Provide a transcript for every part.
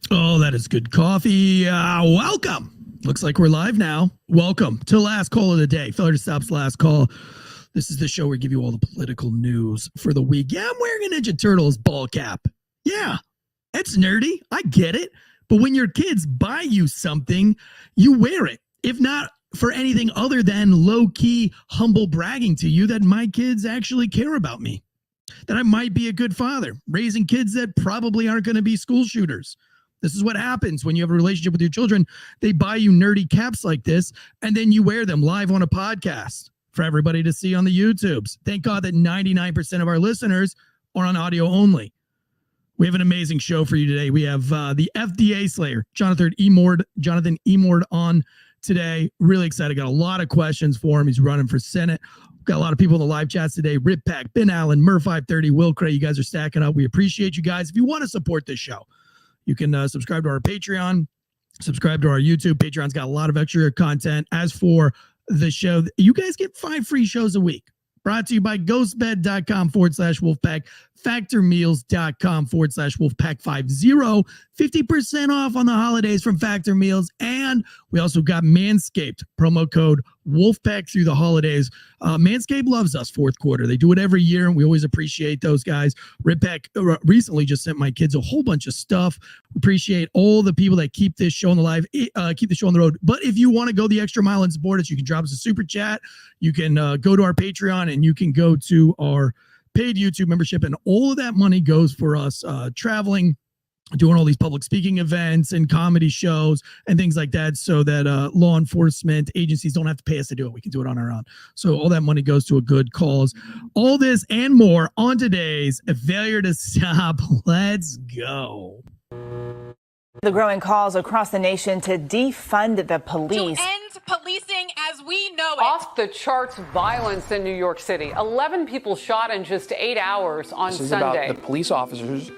Oh, that is good coffee. Welcome. Looks like we're live now. Welcome to last call of the day. Failure to Stop's last call. This is the show where we give you all the political news for the week. Yeah, I'm wearing a Ninja Turtles ball cap. Yeah, it's nerdy. I get it. But when your kids buy you something, you wear it. If not for anything other than low-key, humble bragging to you that my kids actually care about me. That I might be a good father, raising kids that probably aren't going to be school shooters. This is what happens when you have a relationship with your children. They buy you nerdy caps like this, and then you wear them live on a podcast for everybody to see on the YouTubes. Thank God that 99% of our listeners are on audio only. We have an amazing show for you today. We have the FDA Slayer, Jonathan Emord on today. Really excited. Got a lot of questions for him. He's running for Senate. Got a lot of people in the live chats today. Rip Pack, Ben Allen, Mur530, Will Cray. You guys are stacking up. We appreciate you guys. If you want to support this show, you can subscribe to our Patreon, subscribe to our YouTube. Patreon's got a lot of extra content. As for the show, you guys get 5 free shows a week. Brought to you by ghostbed.com/Wolfpack, factormeals.com/Wolfpack50. 50% off on the holidays from Factor Meals. And we also got Manscaped, promo code Wolfpack through the holidays. Manscaped loves us fourth quarter. They do it every year, and we always appreciate those guys. Rippack recently just sent my kids a whole bunch of stuff. Appreciate all the people that keep this show on the live, keep the show on the road. But if you want to go the extra mile and support us, you can drop us a super chat. You can go to our Patreon, and you can go to our paid YouTube membership, and all of that money goes for us traveling, doing all these public speaking events and comedy shows and things like that, so that law enforcement agencies don't have to pay us to do it. We can do it on our own. So all that money goes to a good cause. All this and more on today's Failure to Stop. Let's go. The growing calls across the nation to defund the police. To end policing as we know it. Off the charts violence in New York City. 11 people shot in just 8 hours on Sunday. This is Sunday. about the police officers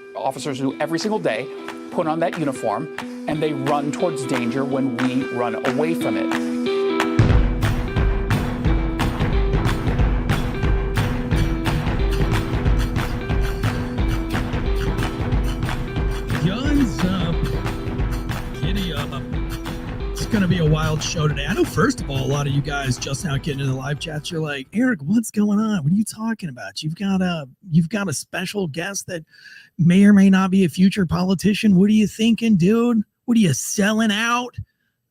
who every single day put on that uniform and they run towards danger when we run away from it. Guns up. Giddy up. It's going to be a wild show today. I know, first of all, a lot of you guys just now getting into the live chats, you're like, Eric, what's going on? What are you talking about? You've got a special guest that may or may not be a future politician. What are you thinking, dude? What are you selling out?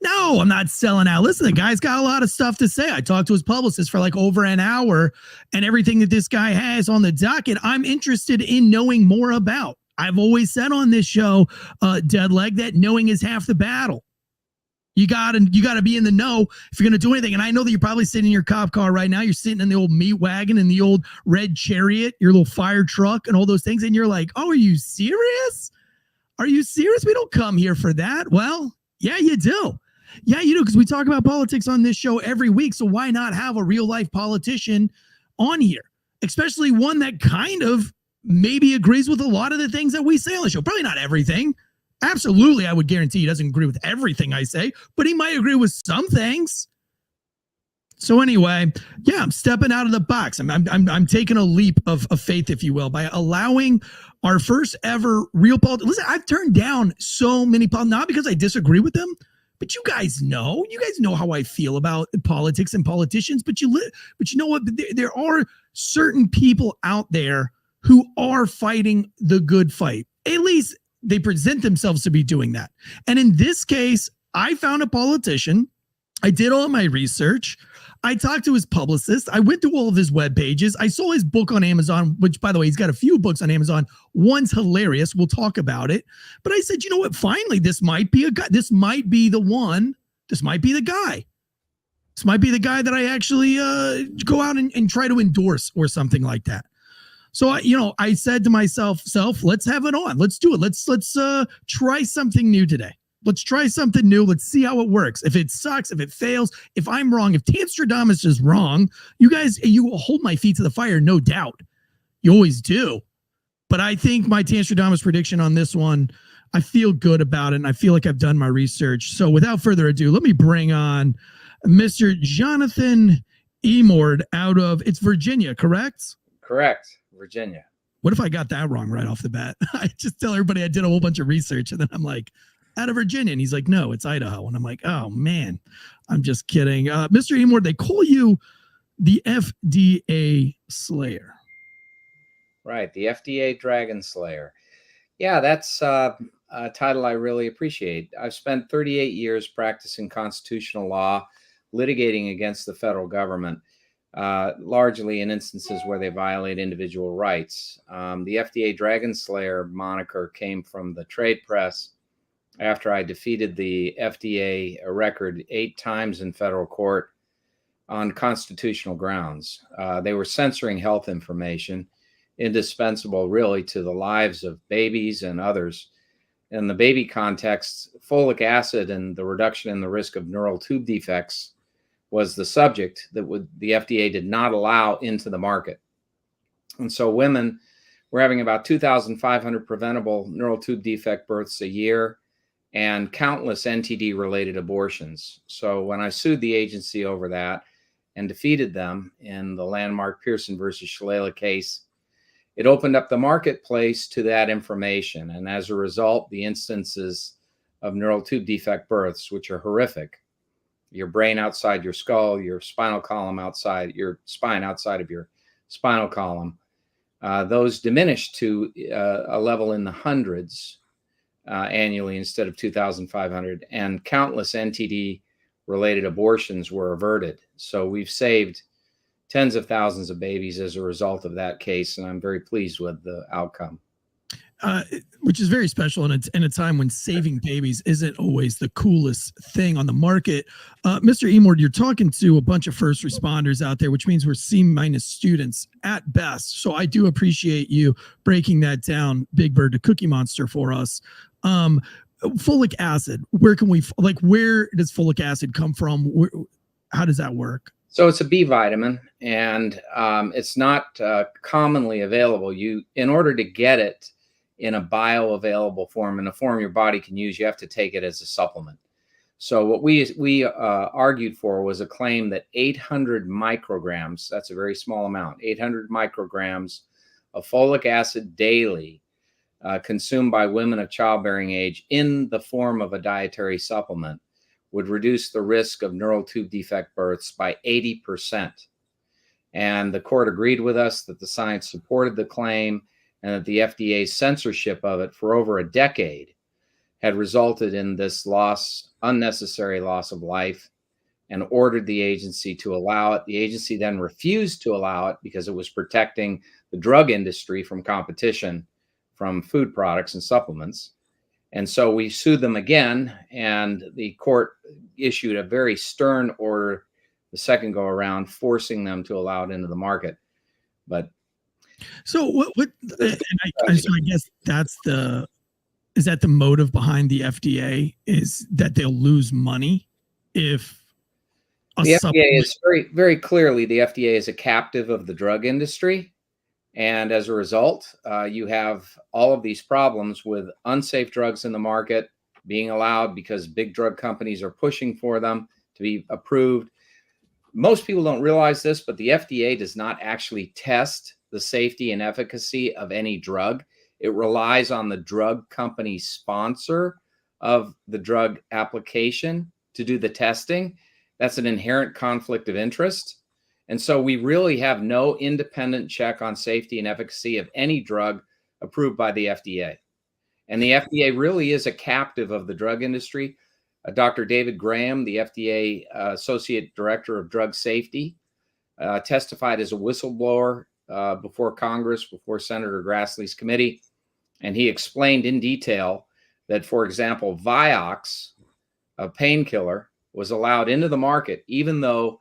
No, I'm not selling out. Listen, the guy's got a lot of stuff to say. I talked to his publicist for like over an hour, and everything that this guy has on the docket, I'm interested in knowing more about. I've always said on this show, Deadleg, that knowing is half the battle. You gotta be in the know if you're gonna do anything. And I know that you're probably sitting in your cop car right now. You're sitting in the old meat wagon and the old red chariot, your little fire truck and all those things. And you're like, oh, are you serious? Are you serious? We don't come here for that. Well, yeah, you do. Yeah, you do, because we talk about politics on this show every week. So why not have a real life politician on here? Especially one that kind of maybe agrees with a lot of the things that we say on the show. Probably not everything. Absolutely, I would guarantee he doesn't agree with everything I say, but he might agree with some things. So anyway, yeah, I'm stepping out of the box. I'm taking a leap of faith, if you will, by allowing our first ever real politician. Listen, I've turned down so many politicians, not because I disagree with them, but you guys know how I feel about politics and politicians. But you know what? There are certain people out there who are fighting the good fight. At least they present themselves to be doing that. And in this case, I found a politician. I did all my research. I talked to his publicist. I went through all of his web pages. I saw his book on Amazon, which, by the way, he's got a few books on Amazon. One's hilarious. We'll talk about it. But I said, you know what? Finally, this might be a guy. This might be the one. This might be the guy. This might be the guy that I actually go out and try to endorse or something like that. So I said to myself, let's have it on. Let's do it. Let's try something new today. Let's try something new. Let's see how it works. If it sucks, if it fails, if I'm wrong, if Tanstradamus is wrong, you guys, you hold my feet to the fire, no doubt. You always do. But I think my Tanstradamus prediction on this one, I feel good about it, and I feel like I've done my research. So without further ado, let me bring on Mr. Jonathan Emord out of, it's Virginia, correct? Correct. Virginia. What if I got that wrong right off the bat? I just tell everybody I did a whole bunch of research, and then I'm like, out of Virginia, and he's like, no, it's Idaho, and I'm like, oh man, I'm just kidding. Mr. Emord, they call you the FDA Slayer. Right, the FDA Dragon Slayer. Yeah, that's a title I really appreciate. I've spent 38 years practicing constitutional law, litigating against the federal government, largely in instances where they violate individual rights. The FDA Dragon Slayer moniker came from the trade press after I defeated the FDA a record 8 times in federal court on constitutional grounds. They were censoring health information, indispensable really to the lives of babies and others. In the baby context, folic acid and the reduction in the risk of neural tube defects was the subject that the FDA did not allow into the market. And so women were having about 2,500 preventable neural tube defect births a year and countless NTD-related abortions. So when I sued the agency over that and defeated them in the landmark Pearson versus Shalala case, it opened up the marketplace to that information. And as a result, the instances of neural tube defect births, which are horrific, your brain outside your skull, your spinal column outside, your spine outside of your spinal column, those diminished to a level in the hundreds annually instead of 2,500, and countless NTD-related abortions were averted. So we've saved tens of thousands of babies as a result of that case, and I'm very pleased with the outcome. Which is very special in a time when saving babies isn't always the coolest thing on the market. Mr. Emord, you're talking to a bunch of first responders out there, which means we're C- students at best. So I do appreciate you breaking that down, Big Bird to Cookie Monster, for us. Folic acid, where does folic acid come from? How does that work? So it's a B vitamin, and it's not commonly available. In order to get it in a bioavailable form, in a form your body can use, you have to take it as a supplement. So what we argued for was a claim that 800 micrograms, that's a very small amount, 800 micrograms of folic acid daily consumed by women of childbearing age in the form of a dietary supplement would reduce the risk of neural tube defect births by 80%. And the court agreed with us that the science supported the claim, and that the FDA's censorship of it for over a decade had resulted in this unnecessary loss of life, and ordered the agency to allow it. The agency then refused to allow it because it was protecting the drug industry from competition from food products and supplements. And so we sued them again, and the court issued a very stern order the second go around, forcing them to allow it into the market. But so I guess is that the motive behind the FDA, is that they'll lose money if the FDA is very, very clearly, the FDA is a captive of the drug industry. And as a result, you have all of these problems with unsafe drugs in the market being allowed because big drug companies are pushing for them to be approved. Most people don't realize this, but the FDA does not actually test the safety and efficacy of any drug. It relies on the drug company sponsor of the drug application to do the testing. That's an inherent conflict of interest. And so we really have no independent check on safety and efficacy of any drug approved by the FDA. And the FDA really is a captive of the drug industry. Dr. David Graham, the FDA Associate Director of Drug Safety, testified as a whistleblower before Congress, before Senator Grassley's committee. And he explained in detail that, for example, Vioxx, a painkiller, was allowed into the market, even though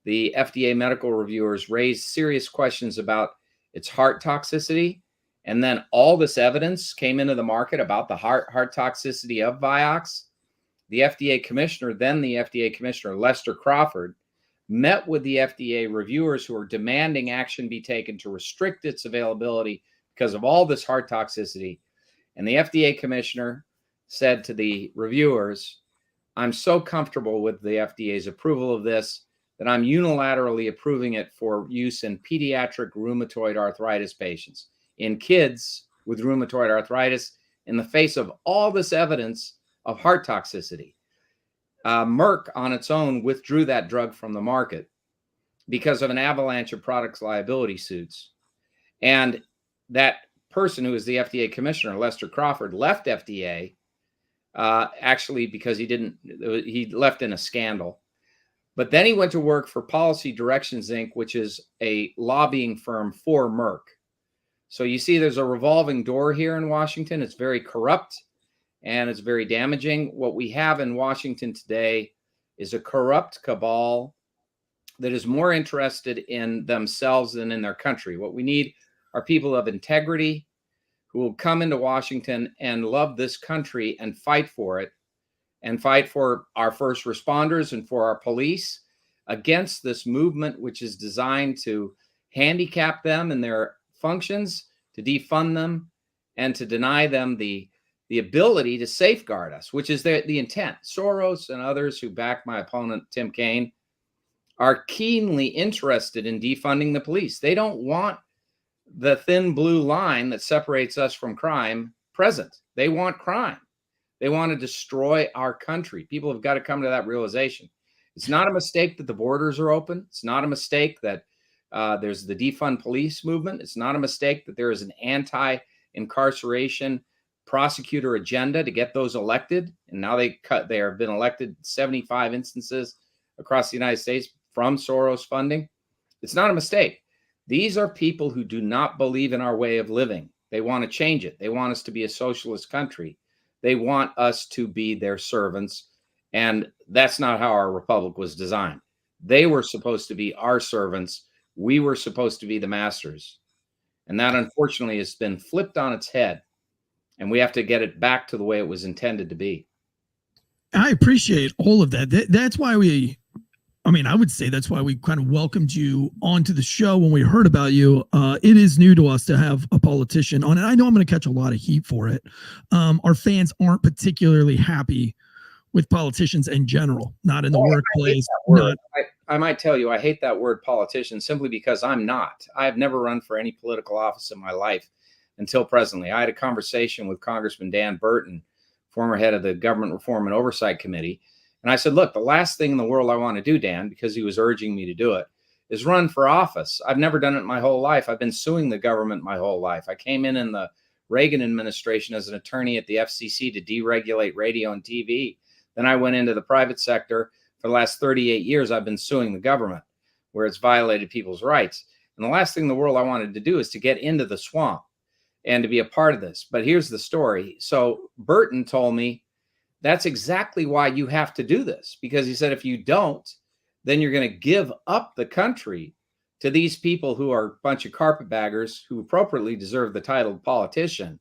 the FDA medical reviewers raised serious questions about its heart toxicity. And then all this evidence came into the market about the heart toxicity of Vioxx. The FDA commissioner, Lester Crawford, met with the FDA reviewers who are demanding action be taken to restrict its availability because of all this heart toxicity. And the FDA commissioner said to the reviewers, "I'm so comfortable with the FDA's approval of this that I'm unilaterally approving it for use in pediatric rheumatoid arthritis patients." in kids with rheumatoid arthritis in the face of all this evidence of heart toxicity. Merck on its own withdrew that drug from the market because of an avalanche of products liability suits. And that person who was the FDA commissioner, Lester Crawford, left FDA actually because he left in a scandal. But then he went to work for Policy Directions, Inc., which is a lobbying firm for Merck. So you see there's a revolving door here in Washington. It's very corrupt and it's very damaging. What we have in Washington today is a corrupt cabal that is more interested in themselves than in their country. What we need are people of integrity who will come into Washington and love this country and fight for it, and fight for our first responders and for our police against this movement, which is designed to handicap them in their functions, to defund them, and to deny them the ability to safeguard us, which is the intent. Soros and others who back my opponent, Tim Kaine, are keenly interested in defunding the police. They don't want the thin blue line that separates us from crime present. They want crime. They want to destroy our country. People have got to come to that realization. It's not a mistake that the borders are open. It's not a mistake that there's the defund police movement. It's not a mistake that there is an anti-incarceration prosecutor agenda to get those elected. And now they have been elected 75 instances across the United States from Soros funding. It's not a mistake. These are people who do not believe in our way of living. They want to change it. They want us to be a socialist country. They want us to be their servants. And that's not how our republic was designed. They were supposed to be our servants. We were supposed to be the masters. And that, unfortunately, has been flipped on its head. And we have to get it back to the way it was intended to be. I appreciate all of that. That's why I would say that's why we kind of welcomed you onto the show when we heard about you. It is new to us to have a politician on, and I know I'm going to catch a lot of heat for it. Our fans aren't particularly happy with politicians in general, not in the workplace. I might tell you, I hate that word politician simply because I'm not. I've never run for any political office in my life until presently. I had a conversation with Congressman Dan Burton, former head of the Government Reform and Oversight Committee. And I said, look, the last thing in the world I want to do, Dan, because he was urging me to do it, is run for office. I've never done it my whole life. I've been suing the government my whole life. I came in the Reagan administration as an attorney at the FCC to deregulate radio and TV. Then I went into the private sector. For the last 38 years, I've been suing the government where it's violated people's rights. And the last thing in the world I wanted to do is to get into the swamp and to be a part of this. But here's the story. So Burton told me, that's exactly why you have to do this, because he said, if you don't, then you're going to give up the country to these people who are a bunch of carpetbaggers who appropriately deserve the title politician.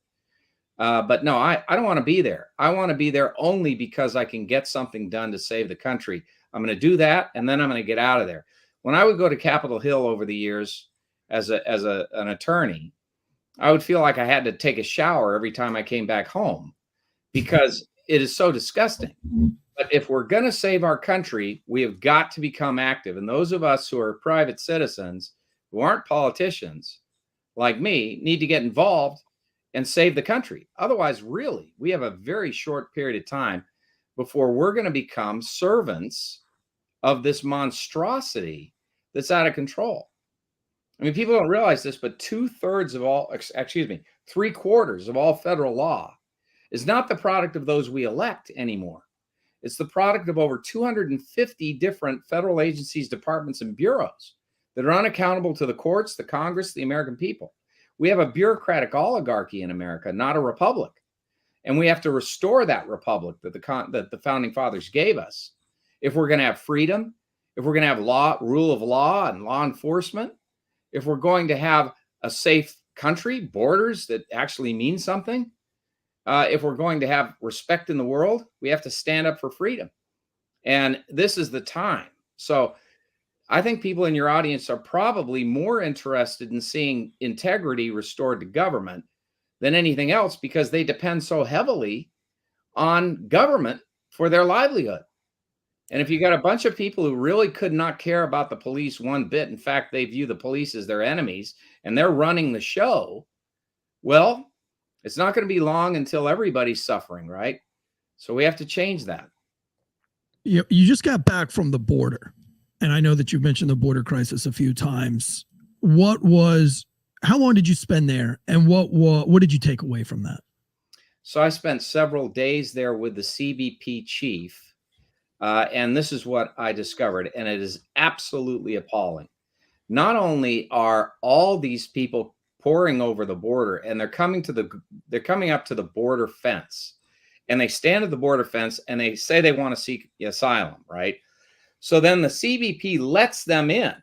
But no, I don't want to be there. I want to be there only because I can get something done to save the country. I'm going to do that, and then I'm going to get out of there. When I would go to Capitol Hill over the years as an attorney, I would feel like I had to take a shower every time I came back home because it is so disgusting. But if we're going to save our country, we have got to become active. And those of us who are private citizens, who aren't politicians like me, need to get involved and save the country. Otherwise, really, we have a very short period of time before we're going to become servants of this monstrosity that's out of control. I mean, people don't realize this, but 3/4 of all federal law is not the product of those we elect anymore. It's the product of over 250 different federal agencies, departments, and bureaus that are unaccountable to the courts, the Congress, the American people. We have a bureaucratic oligarchy in America, not a republic. And we have to restore that republic that the founding fathers gave us. If we're going to have freedom, if we're going to have rule of law and law enforcement, if we're going to have a safe country, borders that actually mean something, if we're going to have respect in the world, we have to stand up for freedom. And this is the time. So I think people in your audience are probably more interested in seeing integrity restored to government than anything else because they depend so heavily on government for their livelihood. And if you got a bunch of people who really could not care about the police one bit, in fact, they view the police as their enemies and they're running the show, Well, it's not going to be long until everybody's suffering, right? So we have to change that. You just got back from the border, and I know that you've mentioned the border crisis a few times. How long did you spend there, and what did you take away from that? So I spent several days there with the CBP chief, and this is what I discovered, and it is absolutely appalling. Not only are all these people pouring over the border, and they're coming up to the border fence, and they stand at the border fence and they say they want to seek asylum, right? So then the CBP lets them in.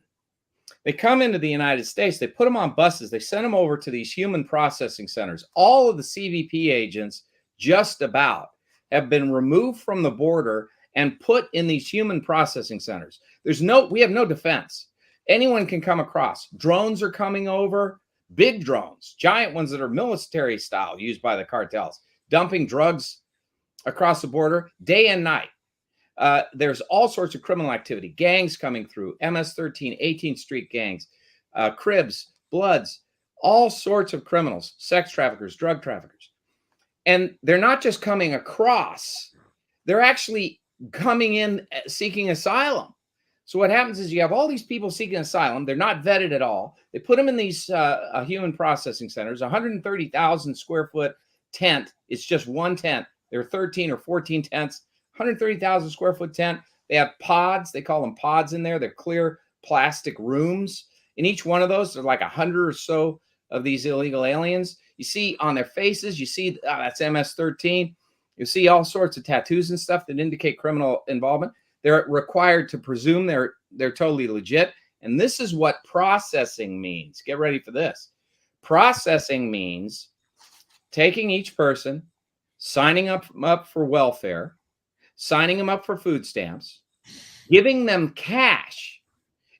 They come into the United States, they put them on buses, they send them over to these human processing centers. All of the CBP agents just about have been removed from the border and put in these human processing centers. We have no defense. Anyone can come across. Drones are coming over, big drones, giant ones that are military style used by the cartels, dumping drugs across the border day and night. There's all sorts of criminal activity, gangs coming through, MS-13, 18th Street gangs, Cribs, Bloods, all sorts of criminals, sex traffickers, drug traffickers. And they're not just coming across, they're actually coming in seeking asylum. So what happens is you have all these people seeking asylum. They're not vetted at all. They put them in these human processing centers, 130,000 square foot tent. It's just one tent. There are 13 or 14 tents, 130,000 square foot tent. They have pods. They call them pods in there. They're clear plastic rooms. In each one of those, there are like 100 or so of these illegal aliens. You see on their faces, you see that's MS-13. You see all sorts of tattoos and stuff that indicate criminal involvement. They're required to presume they're totally legit. And this is what processing means. Get ready for this. Processing means taking each person, signing up for welfare, signing them up for food stamps, giving them cash.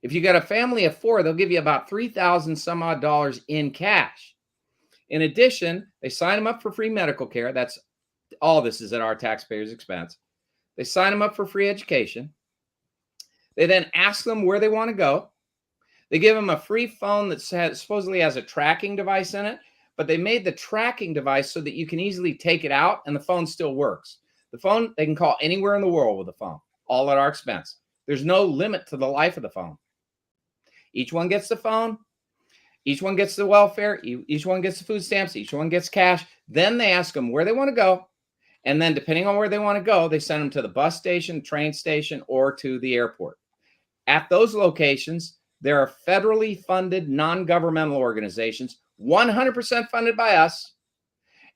If you got a family of 4, they'll give you about $3,000 some odd dollars in cash. In addition, they sign them up for free medical care. That's all. This is at our taxpayers' expense. They sign them up for free education. They then ask them where they want to go. They give them a free phone that supposedly has a tracking device in it, but they made the tracking device so that you can easily take it out and the phone still works. The phone, they can call anywhere in the world with the phone, all at our expense. There's no limit to the life of the phone. Each one gets the phone. Each one gets the welfare. Each one gets the food stamps. Each one gets cash. Then they ask them where they want to go. And then depending on where they want to go, they send them to the bus station, train station, or to the airport. At those locations, there are federally funded non-governmental organizations, 100% funded by us,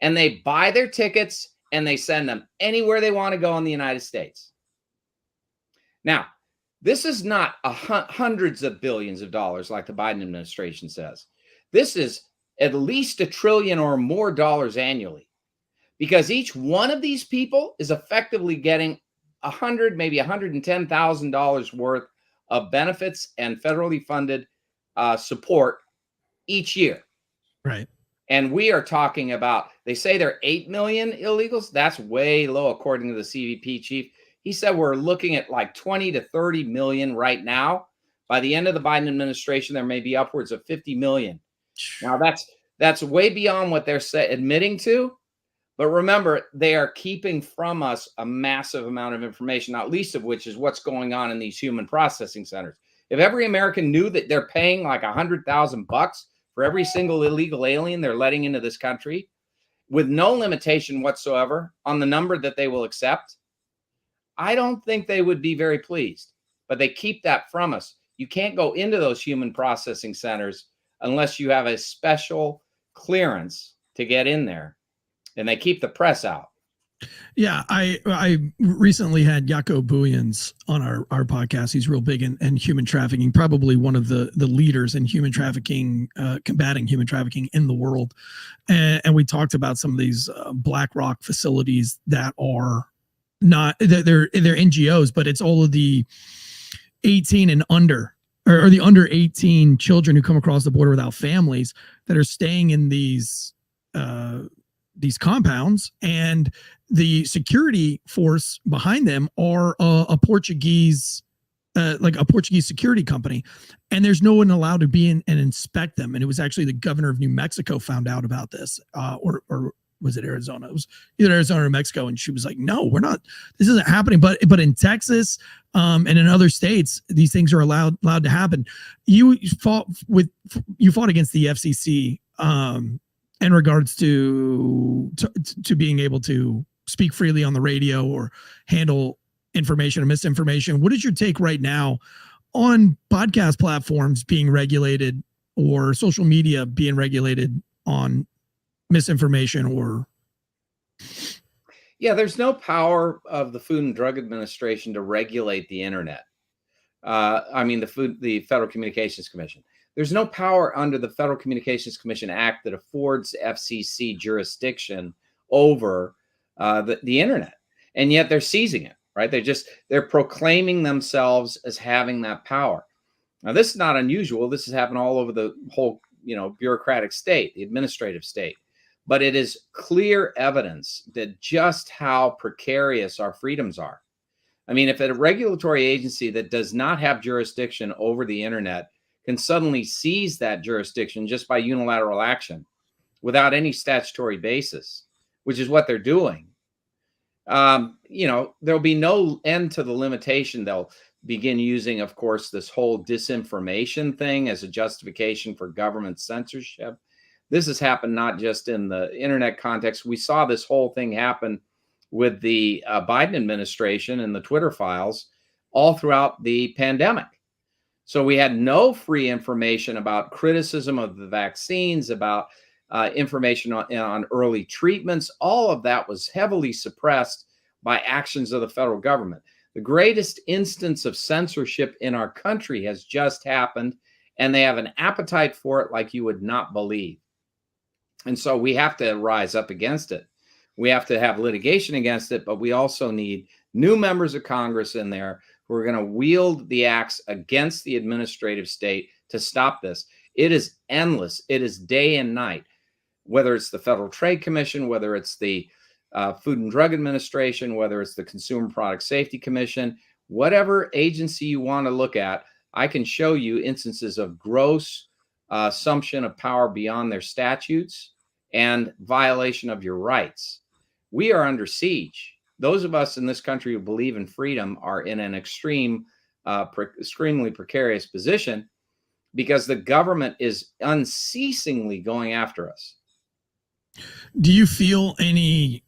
and they buy their tickets and they send them anywhere they want to go in the United States. Now, this is not hundreds of billions of dollars like the Biden administration says. This is at least $1 trillion or more dollars annually. Because each one of these people is effectively getting $100,000, maybe $110,000 worth of benefits and federally funded support each year. Right. And we are talking about, they say there are 8 million illegals. That's way low, according to the CBP chief. He said we're looking at like 20 to 30 million right now. By the end of the Biden administration, there may be upwards of 50 million. Now, that's way beyond what they're admitting to. But remember, they are keeping from us a massive amount of information, not least of which is what's going on in these human processing centers. If every American knew that they're paying like $100,000 for every single illegal alien they're letting into this country, with no limitation whatsoever on the number that they will accept, I don't think they would be very pleased. But they keep that from us. You can't go into those human processing centers unless you have a special clearance to get in there. And they keep the press out. Yeah, I recently had Jaco Booyens on our podcast. He's real big in human trafficking, probably one of the leaders in human trafficking, combating human trafficking in the world. And we talked about some of these Black Rock facilities that are not, they're NGOs, but it's all of the 18 and under, or the under 18 children who come across the border without families that are staying in these compounds, and the security force behind them are a Portuguese like a Portuguese security company, and there's no one allowed to be in and inspect them. And it was actually the governor of New Mexico found out about this, or was it Arizona? It was either Arizona or New Mexico, and she was like, "No, we're not. This isn't happening." But in Texas, and in other states, these things are allowed to happen. You fought against the FCC in regards to being able to speak freely on the radio or handle information or misinformation. What is your take right now on podcast platforms being regulated or social media being regulated on misinformation? Or there's no power of the Food and Drug Administration to regulate the internet. The Federal Communications Commission. There's no power under the Federal Communications Commission Act that affords FCC jurisdiction over the internet, and yet they're seizing it. Right? They're proclaiming themselves as having that power. Now, this is not unusual. This has happened all over the whole, bureaucratic state, the administrative state. But it is clear evidence that just how precarious our freedoms are. I mean, if a regulatory agency that does not have jurisdiction over the internet can suddenly seize that jurisdiction just by unilateral action without any statutory basis, which is what they're doing, there'll be no end to the limitation. They'll begin using, of course, this whole disinformation thing as a justification for government censorship. This has happened not just in the internet context. We saw this whole thing happen with the Biden administration and the Twitter files all throughout the pandemic. So we had no free information about criticism of the vaccines, about information on early treatments. All of that was heavily suppressed by actions of the federal government. The greatest instance of censorship in our country has just happened, and they have an appetite for it like you would not believe. And so we have to rise up against it. We have to have litigation against it, but we also need new members of Congress in there who are going to wield the axe against the administrative state to stop this. It is endless. It is day and night. Whether it's the Federal Trade Commission, whether it's the Food and Drug Administration, whether it's the Consumer Product Safety Commission, whatever agency you want to look at, I can show you instances of gross assumption of power beyond their statutes and violation of your rights. We are under siege. Those of us in this country who believe in freedom are in an extremely precarious position because the government is unceasingly going after us. Do you feel any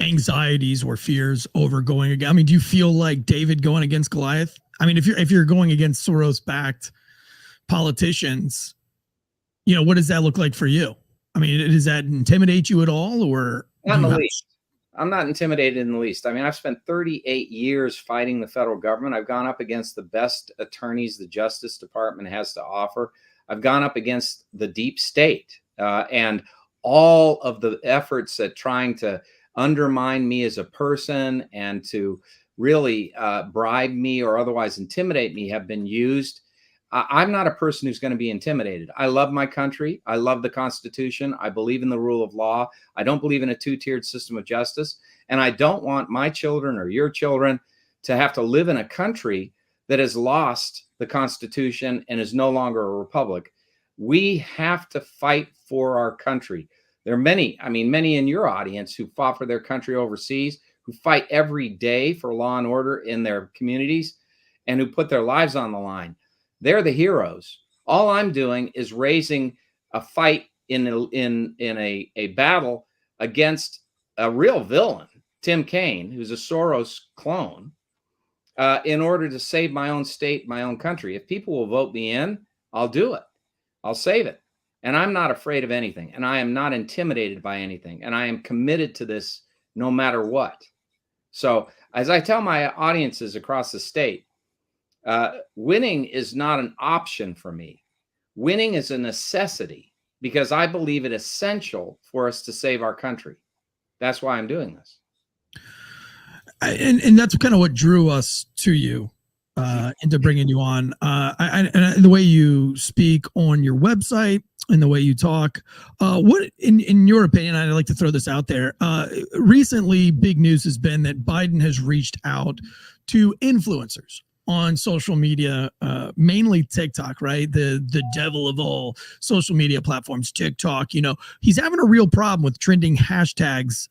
anxieties or fears over going again? I mean, do you feel like David going against Goliath? I mean, if you're going against Soros-backed politicians, what does that look like for you? I mean, does that intimidate you at all, or not in the least? I'm not intimidated in the least. I mean, I've spent 38 years fighting the federal government. I've gone up against the best attorneys the Justice Department has to offer. I've gone up against the deep state and all of the efforts at trying to undermine me as a person and to really bribe me or otherwise intimidate me have been used. I'm not a person who's going to be intimidated. I love my country. I love the Constitution. I believe in the rule of law. I don't believe in a two-tiered system of justice. And I don't want my children or your children to have to live in a country that has lost the Constitution and is no longer a republic. We have to fight for our country. There are many in your audience who fought for their country overseas, who fight every day for law and order in their communities, and who put their lives on the line. They're the heroes. All I'm doing is raising a fight in a battle against a real villain, Tim Kaine, who's a Soros clone, in order to save my own state, my own country. If people will vote me in, I'll do it. I'll save it. And I'm not afraid of anything, and I am not intimidated by anything, and I am committed to this no matter what. So as I tell my audiences across the state, winning is not an option for me. Winning is a necessity because I believe it essential for us to save our country. That's why I'm doing this. And that's kind of what drew us to you, into bringing you on. And the way you speak on your website and the way you talk, what, in your opinion, I'd like to throw this out there. Recently, big news has been that Biden has reached out to influencers on social media, mainly TikTok, right? The devil of all social media platforms, TikTok. He's having a real problem with trending hashtags.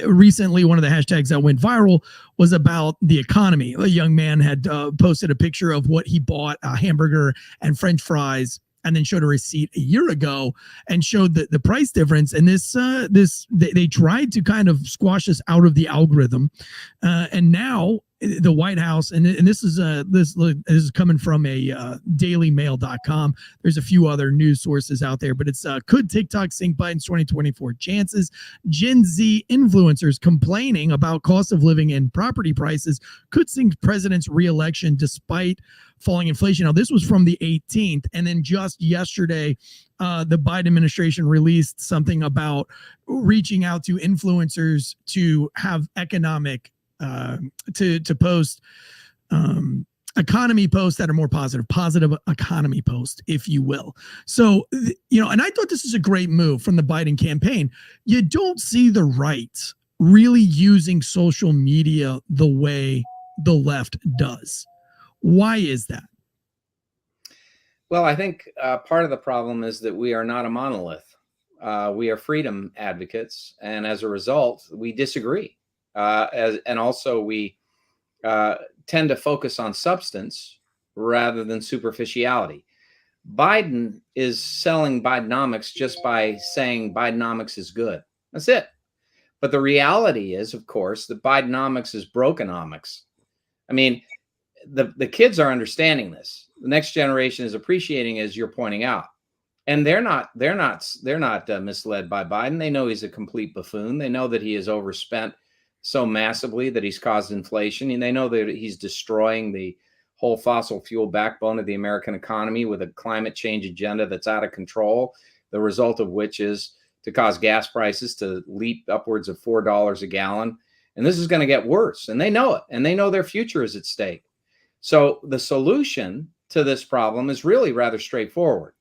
Recently, one of the hashtags that went viral was about the economy. A young man had posted a picture of what he bought, a hamburger and French fries, and then showed a receipt a year ago and showed the price difference. And they tried to kind of squash this out of the algorithm. And now the White House, and this is coming from a dailymail.com. There's a few other news sources out there, but it's could TikTok sink Biden's 2024 chances? Gen Z influencers complaining about cost of living and property prices could sink president's reelection despite falling inflation. Now, this was from the 18th, and then just yesterday, the Biden administration released something about reaching out to influencers to have economic to post economy posts that are more positive economy posts, if you will. So, and I thought this is a great move from the Biden campaign. You don't see the right really using social media the way the left does. Why is that? Well, I think part of the problem is that we are not a monolith. We are freedom advocates, and as a result, we disagree. And also we tend to focus on substance rather than superficiality. Biden is selling Bidenomics just by saying Bidenomics is good. That's it. But the reality is, of course, that Bidenomics is brokenomics. I mean, the kids are understanding this. The next generation is appreciating, as you're pointing out, and they're not misled by Biden. They know he's a complete buffoon. They know that he has overspent so massively that he's caused inflation, and they know that he's destroying the whole fossil fuel backbone of the American economy with a climate change agenda that's out of control, the result of which is to cause gas prices to leap upwards of $4 a gallon. And this is going to get worse, and they know it, and they know their future is at stake. So the solution to this problem is really rather straightforward.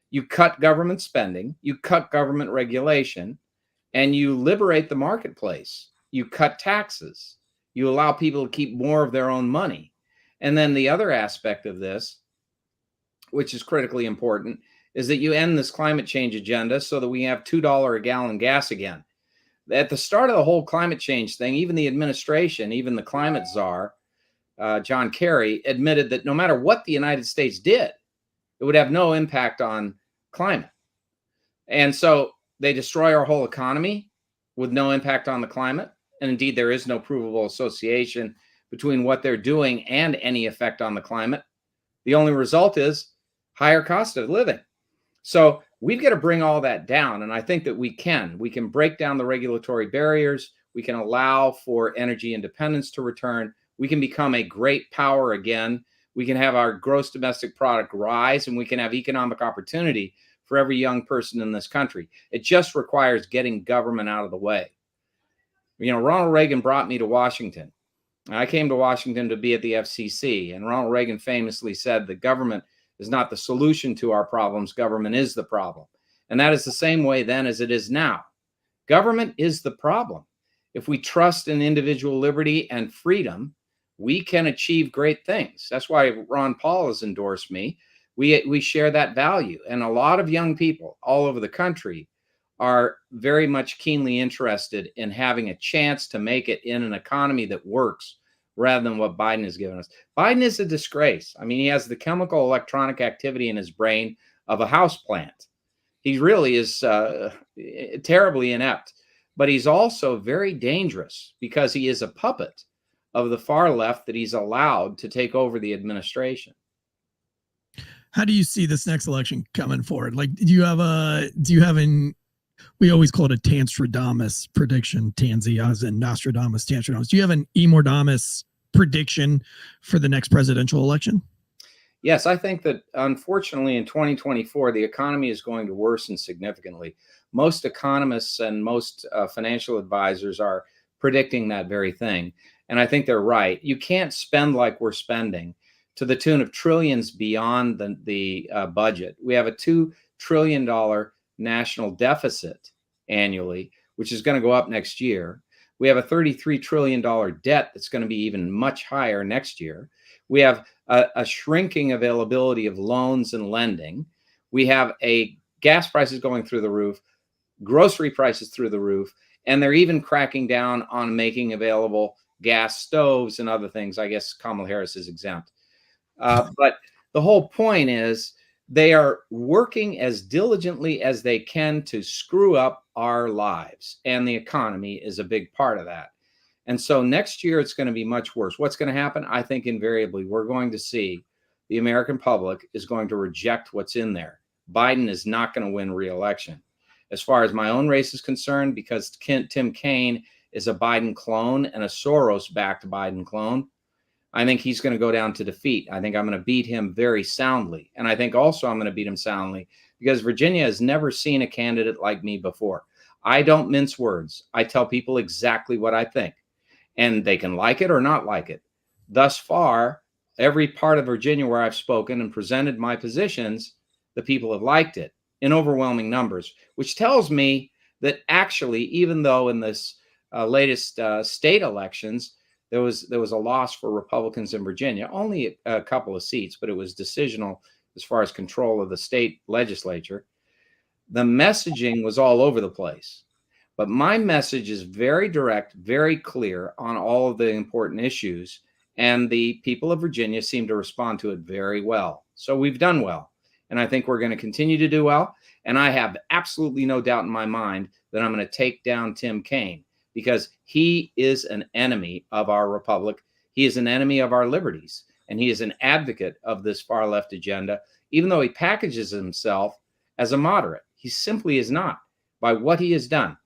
You cut government spending, you cut government regulation, and you liberate the marketplace. You cut taxes. You allow people to keep more of their own money. And then the other aspect of this, which is critically important, is that you end this climate change agenda so that we have $2 a gallon gas again. At the start of the whole climate change thing, even the administration, even the climate czar, John Kerry, admitted that no matter what the United States did, it would have no impact on climate. And so they destroy our whole economy with no impact on the climate. And indeed, there is no provable association between what they're doing and any effect on the climate. The only result is higher cost of living. So we've got to bring all that down. And I think that we can. We can break down the regulatory barriers. We can allow for energy independence to return. We can become a great power again. We can have our gross domestic product rise, and we can have economic opportunity for every young person in this country. It just requires getting government out of the way. Ronald Reagan brought me to Washington. I came to Washington to be at the FCC, and Ronald Reagan famously said that government is not the solution to our problems, government is the problem. And that is the same way then as it is now. Government is the problem. If we trust in individual liberty and freedom, we can achieve great things. That's why Ron Paul has endorsed me. We share that value. And a lot of young people all over the country are very much keenly interested in having a chance to make it in an economy that works rather than what Biden has given us. Biden is a disgrace. I mean, he has the chemical electronic activity in his brain of a houseplant. He really is terribly inept, but he's also very dangerous because he is a puppet of the far left that he's allowed to take over the administration. How do you see this next election coming forward? Like, do you have an, we always call it a Tanstradamus prediction, Tansey, as in Nostradamus, Tanstradamus. Do you have an Emordamus prediction for the next presidential election? Yes, I think that unfortunately in 2024, the economy is going to worsen significantly. Most economists and most financial advisors are predicting that very thing. And I think they're right. You can't spend like we're spending to the tune of trillions beyond the budget. We have a $2 trillion national deficit annually, which is going to go up next year. We have a $33 trillion debt that's going to be even much higher next year. We have a shrinking availability of loans and lending. We have gas prices going through the roof, grocery prices through the roof, and they're even cracking down on making available gas stoves and other things. I guess Kamala Harris is exempt. But the whole point is they are working as diligently as they can to screw up our lives, and the economy is a big part of that. And so next year, it's going to be much worse. What's going to happen? I think invariably we're going to see the American public is going to reject what's in there. Biden is not going to win re-election. As far as my own race is concerned, because Tim Kaine is a Biden clone and a Soros-backed Biden clone, I think he's going to go down to defeat. I think I'm going to beat him very soundly. And I think also I'm going to beat him soundly because Virginia has never seen a candidate like me before. I don't mince words. I tell people exactly what I think, and they can like it or not like it. Thus far, every part of Virginia where I've spoken and presented my positions, the people have liked it in overwhelming numbers, which tells me that actually, even though in this latest state elections, there was a loss for Republicans in Virginia, only a couple of seats, but it was decisional as far as control of the state legislature. The messaging was all over the place. But my message is very direct, very clear on all of the important issues. And the people of Virginia seem to respond to it very well. So we've done well. And I think we're going to continue to do well. And I have absolutely no doubt in my mind that I'm going to take down Tim Kaine, because he is an enemy of our republic. He is an enemy of our liberties. And he is an advocate of this far left agenda, even though he packages himself as a moderate. He simply is not, by what he has done.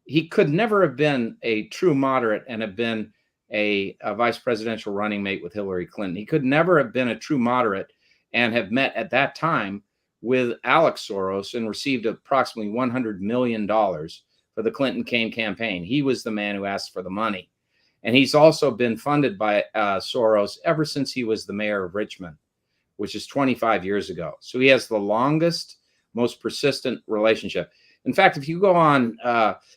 He could never have been a true moderate and have been a vice presidential running mate with Hillary Clinton. He could never have been a true moderate and have met at that time with Alex Soros and received approximately $100 million for the Clinton-Kaine campaign. He was the man who asked for the money. And he's also been funded by Soros ever since he was the mayor of Richmond, which is 25 years ago. So he has the longest, most persistent relationship. In fact, if you go on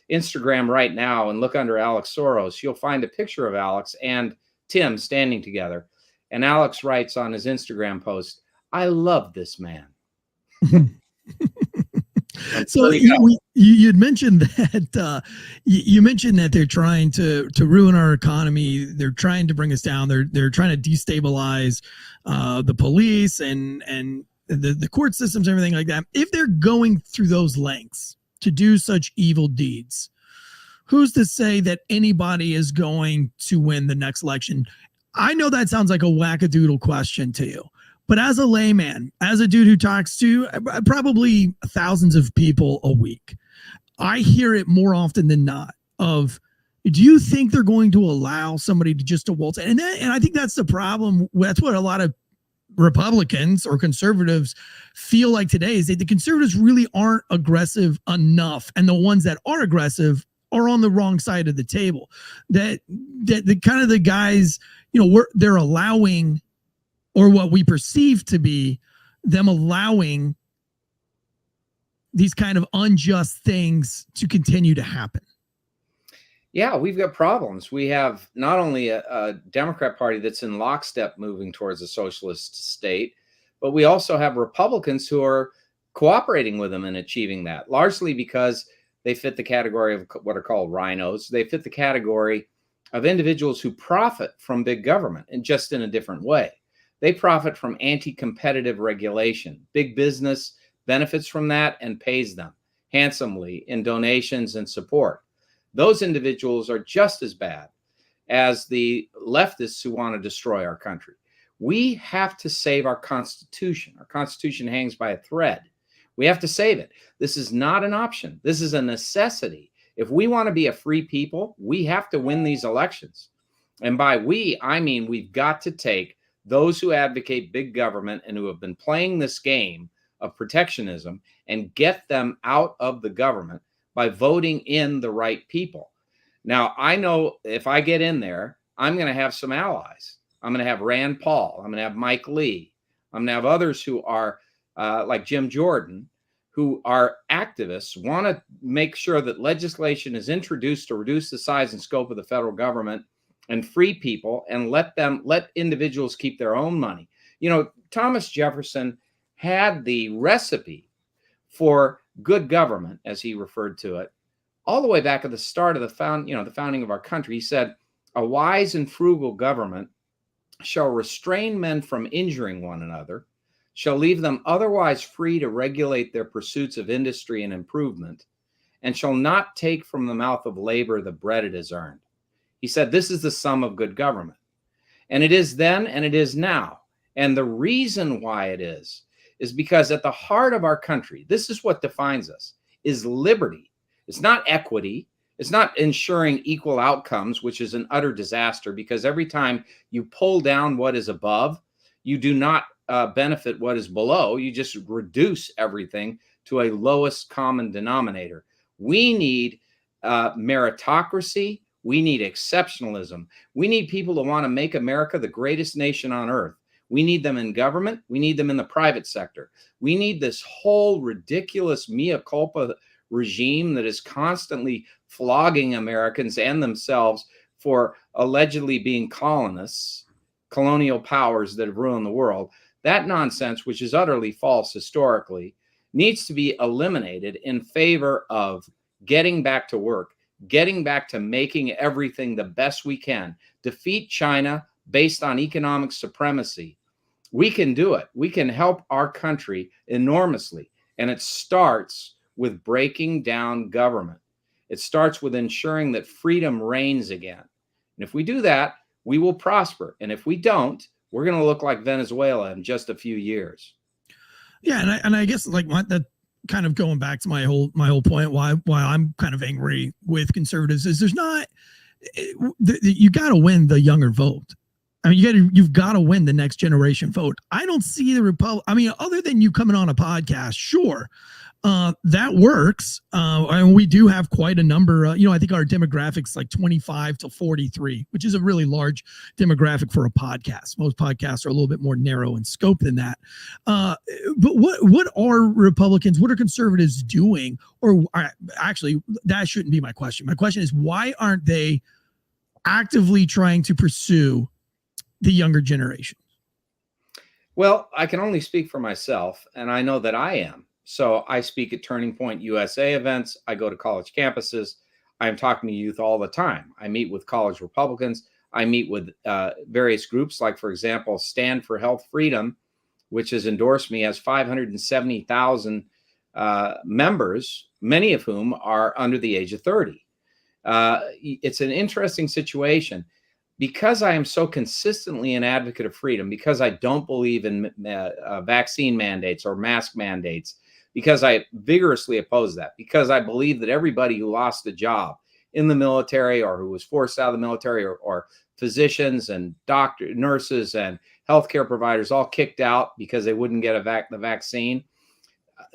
Instagram right now and look under Alex Soros, you'll find a picture of Alex and Tim standing together. And Alex writes on his Instagram post, "I love this man." So you had mentioned that you mentioned that they're trying to ruin our economy. They're trying to bring us down. They're trying to destabilize the police and the court systems, everything like that. If they're going through those lengths to do such evil deeds, who's to say that anybody is going to win the next election? I know that sounds like a wackadoodle question to you, but as a layman, as a dude who talks to probably thousands of people a week, I hear it more often than not of, do you think they're going to allow somebody to just waltz in? And I think that's the problem. That's what a lot of Republicans or conservatives feel like today, is that the conservatives really aren't aggressive enough. And the ones that are aggressive are on the wrong side of the table. That the kind of the guys, they're allowing, or what we perceive to be them allowing, these kind of unjust things to continue to happen. Yeah, we've got problems. We have not only a Democrat Party that's in lockstep moving towards a socialist state, but we also have Republicans who are cooperating with them in achieving that, largely because they fit the category of what are called rhinos. They fit the category of individuals who profit from big government, and just in a different way. They profit from anti-competitive regulation. Big business benefits from that and pays them handsomely in donations and support. Those individuals are just as bad as the leftists who want to destroy our country. We have to save our Constitution. Our Constitution hangs by a thread. We have to save it. This is not an option. This is a necessity. If we want to be a free people, we have to win these elections. And by we, I mean we've got to take those who advocate big government and who have been playing this game of protectionism and get them out of the government by voting in the right people. Now, I know if I get in there, I'm going to have some allies. I'm going to have Rand Paul. I'm going to have Mike Lee. I'm going to have others who are like Jim Jordan, who are activists, want to make sure that legislation is introduced to reduce the size and scope of the federal government and free people and let individuals keep their own money. You know, Thomas Jefferson had the recipe for good government, as he referred to it, all the way back at the start of the founding of our country. He said, "A wise and frugal government shall restrain men from injuring one another, shall leave them otherwise free to regulate their pursuits of industry and improvement, and shall not take from the mouth of labor the bread it has earned." He said, this is the sum of good government. And it is then and it is now. And the reason why it is because at the heart of our country, this is what defines us, is liberty. It's not equity. It's not ensuring equal outcomes, which is an utter disaster, because every time you pull down what is above, you do not benefit what is below. You just reduce everything to a lowest common denominator. We need meritocracy. We need exceptionalism. We need people to want to make America the greatest nation on earth. We need them in government. We need them in the private sector. We need this whole ridiculous mea culpa regime that is constantly flogging Americans and themselves for allegedly being colonists, colonial powers that have ruined the world. That nonsense, which is utterly false historically, needs to be eliminated in favor of getting back to work, getting back to making everything the best we can, defeat China based on economic supremacy. We can do it. We can help our country enormously. And it starts with breaking down government. It starts with ensuring that freedom reigns again. And if we do that, we will prosper. And if we don't, we're going to look like Venezuela in just a few years. Yeah, and I guess like that kind of going back to my whole point why I'm kind of angry with conservatives is there's not you got to win the younger vote. I mean, you've got to win the next generation vote. I don't see the Republic. I mean, other than you coming on a podcast, sure, that works. And we do have quite a number. I think our demographics like 25 to 43, which is a really large demographic for a podcast. Most podcasts are a little bit more narrow in scope than that. But what are Republicans, what are conservatives doing? Or actually, that shouldn't be my question. My question is, why aren't they actively trying to pursue the younger generation? Well, I can only speak for myself, and I know that I am. So I speak at Turning Point USA events. I go to college campuses. I'm talking to youth all the time. I meet with college Republicans. I meet with various groups, like, for example, Stand for Health Freedom, which has endorsed me, has 570,000 members, many of whom are under the age of 30. It's an interesting situation. Because I am so consistently an advocate of freedom, because I don't believe in vaccine mandates or mask mandates, because I vigorously oppose that, because I believe that everybody who lost a job in the military or who was forced out of the military, or physicians and doctors, nurses and healthcare providers all kicked out because they wouldn't get the vaccine.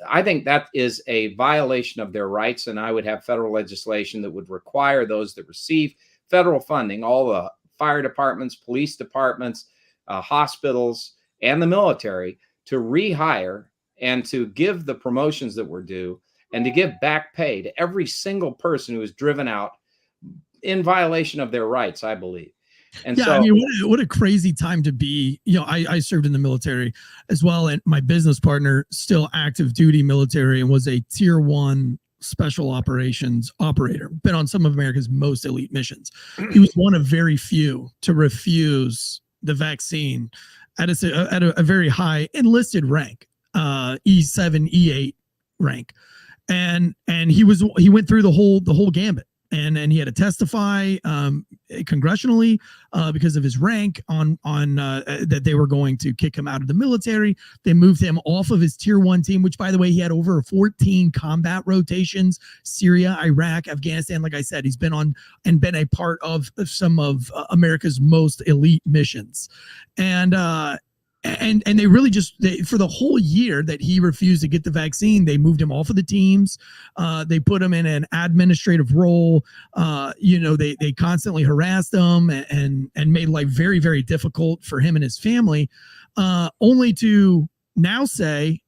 I think that is a violation of their rights, and I would have federal legislation that would require those that receive federal funding, all the fire departments, police departments, hospitals, and the military, to rehire and to give the promotions that were due, and to give back pay to every single person who was driven out in violation of their rights, I believe. And yeah, so, I mean, what a crazy time to be. I served in the military as well, and my business partner, still active duty military, and was a tier 1 special operations operator, been on some of America's most elite missions. He was one of very few to refuse the vaccine at a very high enlisted rank, E7, E8 rank. And he went through the whole gambit. And he had to testify congressionally because of his rank on that they were going to kick him out of the military. They moved him off of his tier 1 team, which, by the way, he had over 14 combat rotations: Syria, Iraq, Afghanistan. Like I said, he's been on and been a part of some of America's most elite missions. And they really for the whole year that he refused to get the vaccine, they moved him off of the teams. They put him in an administrative role. They constantly harassed him and made life very, very difficult for him and his family, only to now say,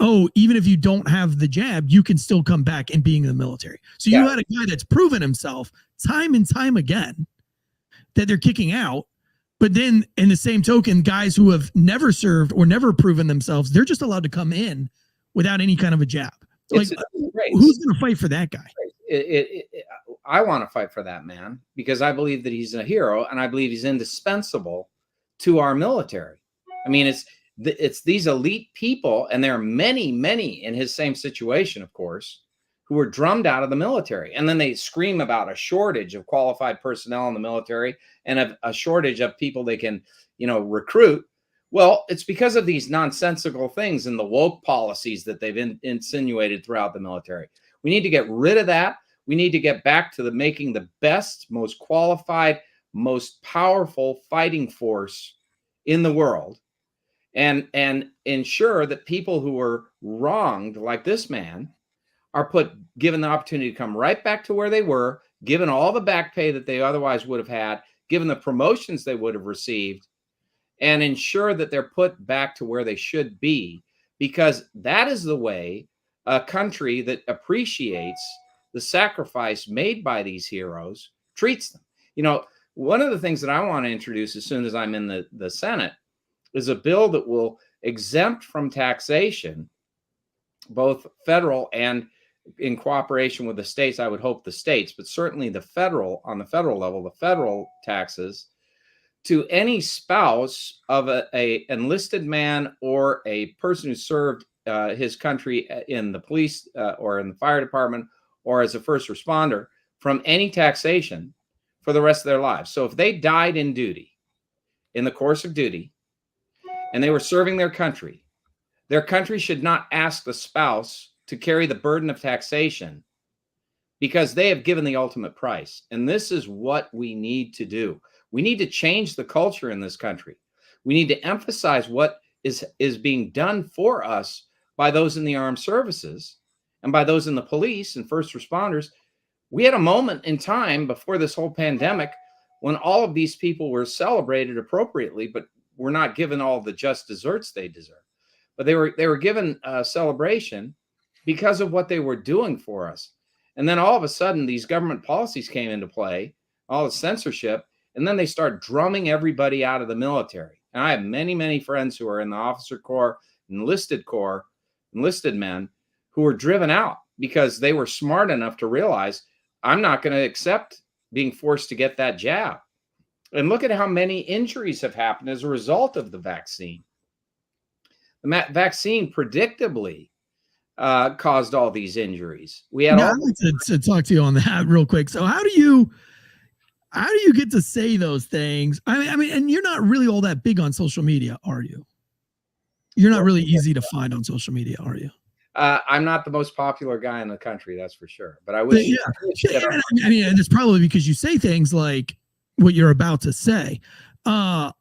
oh, even if you don't have the jab, you can still come back and being in the military. So you had a guy that's proven himself time and time again that they're kicking out. But then in the same token, guys who have never served or never proven themselves, they're just allowed to come in without any kind of a jab. Like, who's going to fight for that guy? I want to fight for that man because I believe that he's a hero and I believe he's indispensable to our military. I mean, it's these elite people, and there are many in his same situation, of course, who were drummed out of the military. And then they scream about a shortage of qualified personnel in the military and a shortage of people they can, recruit. Well, it's because of these nonsensical things and the woke policies that they've insinuated throughout the military. We need to get rid of that. We need to get back to making the best, most qualified, most powerful fighting force in the world, and ensure that people who were wronged, like this man, are given the opportunity to come right back to where they were, given all the back pay that they otherwise would have had, given the promotions they would have received, and ensure that they're put back to where they should be, because that is the way a country that appreciates the sacrifice made by these heroes treats them. One of the things that I want to introduce as soon as I'm in the Senate is a bill that will exempt from taxation, both federal and in cooperation with the states. I would hope the states, but certainly on the federal level, the federal taxes to any spouse of a enlisted man or a person who served his country in the police or in the fire department or as a first responder from any taxation for the rest of their lives. So if they died in the course of duty, and they were serving their country should not ask the spouse to carry the burden of taxation because they have given the ultimate price. And this is what we need to do. We need to change the culture in this country. We need to emphasize what is being done for us by those in the armed services and by those in the police and first responders. We had a moment in time before this whole pandemic when all of these people were celebrated appropriately, but were not given all the just desserts they deserve. But they were given a celebration because of what they were doing for us. And then all of a sudden, these government policies came into play, all the censorship, and then they start drumming everybody out of the military. And I have many friends who are in the officer corps, enlisted men who were driven out because they were smart enough to realize, I'm not going to accept being forced to get that jab. And look at how many injuries have happened as a result of the vaccine. The vaccine predictably caused all these injuries. I'd like to talk to you on that real quick. So how do you get to say those things? I mean, and you're not really all that big on social media, are you? You're not really easy to find on social media, are you? I'm not the most popular guy in the country, that's for sure. But I wish. I mean, it's probably because you say things like what you're about to say. How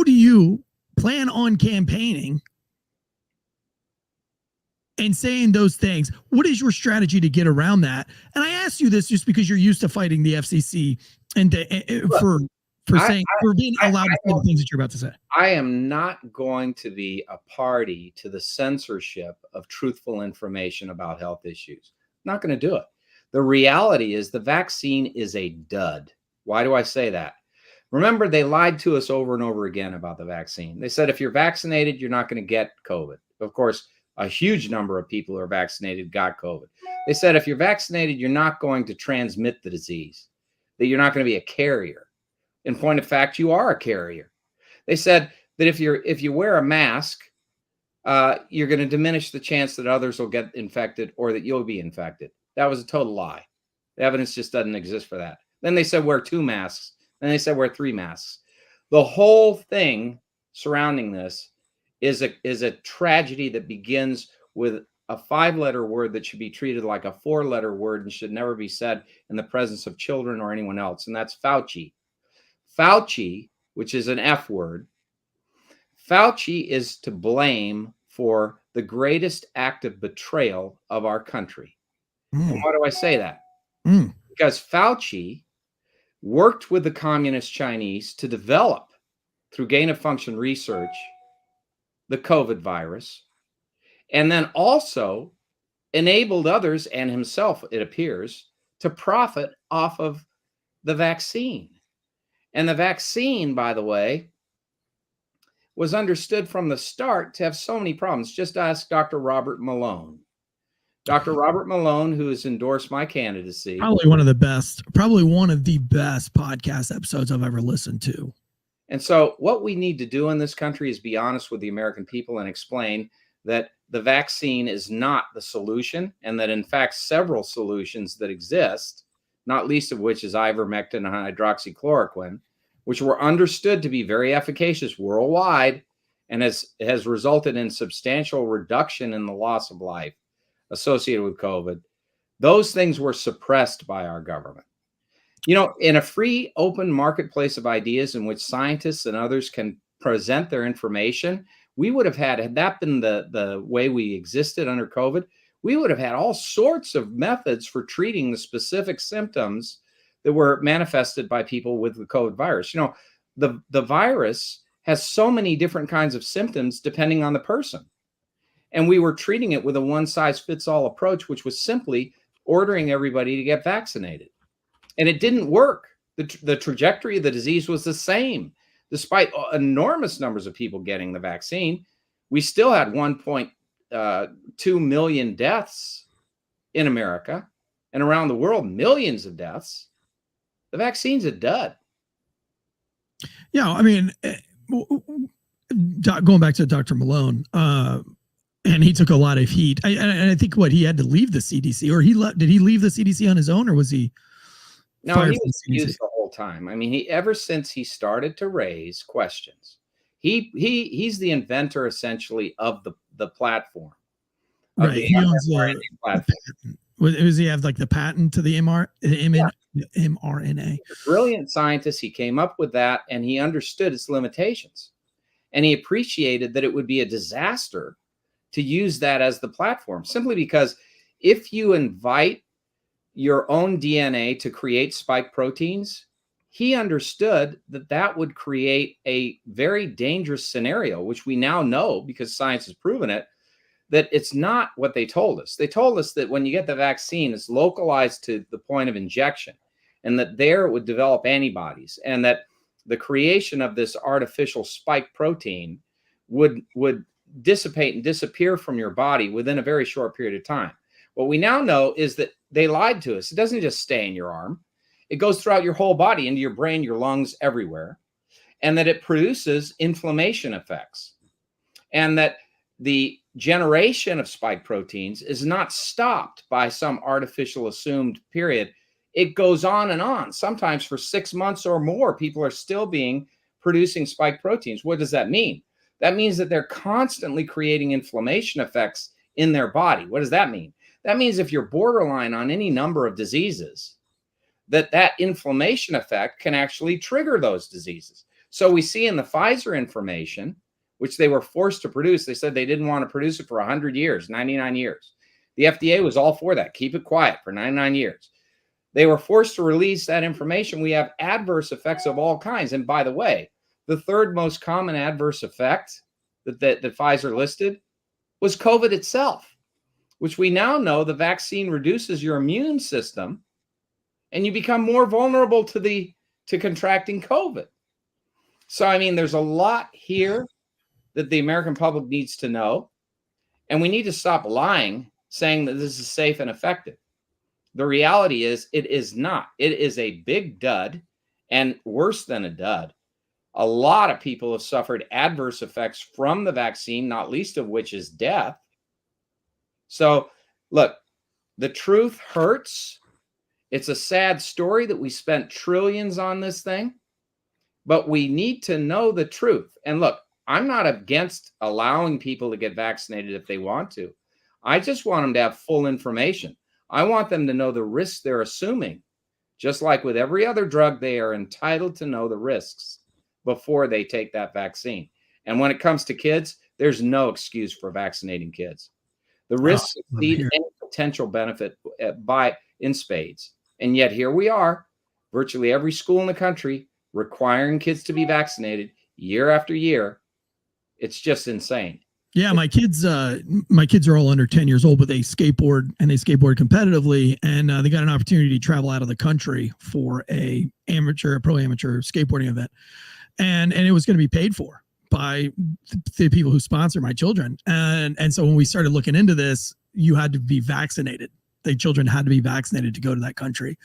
do you plan on campaigning and saying those things? What is your strategy to get around that? And I ask you this just because you're used to fighting the FCC and for being allowed to say the things that you're about to say. I am not going to be a party to the censorship of truthful information about health issues. I'm not going to do it. The reality is the vaccine is a dud. Why do I say that? Remember, they lied to us over and over again about the vaccine. They said, if you're vaccinated, you're not going to get COVID. Of course, a huge number of people who are vaccinated got COVID. They said, if you're vaccinated, you're not going to transmit the disease, that you're not going to be a carrier. In point of fact, you are a carrier. They said that if you wear a mask, you're going to diminish the chance that others will get infected or that you'll be infected. That was a total lie. The evidence just doesn't exist for that. Then they said wear 2 masks. Then they said wear 3 masks. The whole thing surrounding this is a tragedy that begins with a 5-letter word that should be treated like a 4-letter word and should never be said in the presence of children or anyone else. And that's Fauci. Fauci, which is an F word. Fauci is to blame for the greatest act of betrayal of our country. And why do I say that? Because Fauci worked with the communist Chinese to develop, through gain-of-function research, the COVID virus, and then also enabled others and himself, it appears, to profit off of the vaccine. And the vaccine, by the way, was understood from the start to have so many problems. Just ask Dr. Robert Malone. Dr. Robert Malone, who has endorsed my candidacy. Probably one of the best podcast episodes I've ever listened to. And so what we need to do in this country is be honest with the American people and explain that the vaccine is not the solution, and that in fact several solutions that exist, not least of which is ivermectin and hydroxychloroquine, which were understood to be very efficacious worldwide and has resulted in substantial reduction in the loss of life associated with COVID. Those things were suppressed by our government. You know, in a free, open marketplace of ideas in which scientists and others can present their information, we would have had that been the way we existed under COVID, we would have had all sorts of methods for treating the specific symptoms that were manifested by people with the COVID virus. You know, the virus has so many different kinds of symptoms depending on the person. And we were treating it with a one-size-fits-all approach, which was simply ordering everybody to get vaccinated. And it didn't work. The trajectory of the disease was the same. Despite enormous numbers of people getting the vaccine, we still had 1.2 million deaths in America, and around the world, millions of deaths. The vaccine's a dud. Yeah, I mean, going back to Dr. Malone, and he took a lot of heat. And I think he had to leave the CDC, or did he leave the CDC on his own, or was he? No, he was used the whole time. I mean, ever since he started to raise questions, he's the inventor essentially of the platform. Right, he owns the platform. Does he have like the patent to the mRNA? Brilliant scientist. He came up with that, and he understood its limitations, and he appreciated that it would be a disaster to use that as the platform, simply because if you invite your own DNA to create spike proteins, he understood that would create a very dangerous scenario, which we now know because science has proven it, that it's not what they told us. They told us that when you get the vaccine, it's localized to the point of injection, and that there it would develop antibodies, and that the creation of this artificial spike protein would dissipate and disappear from your body within a very short period of time. What we now know is that they lied to us. It doesn't just stay in your arm. It goes throughout your whole body, into your brain, your lungs, everywhere, and that it produces inflammation effects, and that the generation of spike proteins is not stopped by some artificial assumed period. It goes on and on. Sometimes for 6 months or more, people are still producing spike proteins. What does that mean? That means that they're constantly creating inflammation effects in their body. What does that mean? That means if you're borderline on any number of diseases, that inflammation effect can actually trigger those diseases. So we see in the Pfizer information, which they were forced to produce, they said they didn't want to produce it for 100 years, 99 years. The FDA was all for that. Keep it quiet for 99 years. They were forced to release that information. We have adverse effects of all kinds. And by the way, the third most common adverse effect that Pfizer listed was COVID itself, which we now know the vaccine reduces your immune system and you become more vulnerable to contracting COVID. So, I mean, there's a lot here that the American public needs to know, and we need to stop lying, saying that this is safe and effective. The reality is it is not. It is a big dud, and worse than a dud. A lot of people have suffered adverse effects from the vaccine, not least of which is death. So, look, the truth hurts. It's a sad story that we spent trillions on this thing, but we need to know the truth. And look, I'm not against allowing people to get vaccinated if they want to. I just want them to have full information. I want them to know the risks they're assuming. Just like with every other drug, they are entitled to know the risks before they take that vaccine. And when it comes to kids, there's no excuse for vaccinating kids. The risks exceed any potential benefit in spades. And yet here we are, virtually every school in the country requiring kids to be vaccinated year after year. It's just insane. Yeah, my kids are all under 10 years old, but they skateboard and they skateboard competitively, and they got an opportunity to travel out of the country for a pro amateur skateboarding event, and it was going to be paid for by the people who sponsor my children, and so when we started looking into this, you had to be vaccinated. The children had to be vaccinated to go to that country,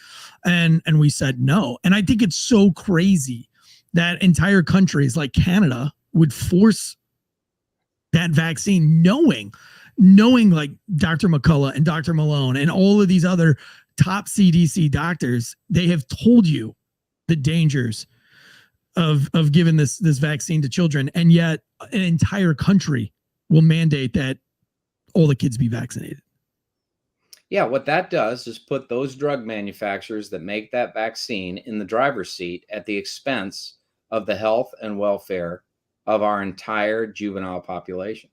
and we said no. And I think it's so crazy that entire countries like Canada would force that vaccine, knowing like Dr. McCullough and Dr. Malone and all of these other top CDC doctors, they have told you the dangers of giving this vaccine to children, and yet an entire country will mandate that all the kids be vaccinated. Yeah, what that does is put those drug manufacturers that make that vaccine in the driver's seat at the expense of the health and welfare of our entire juvenile population.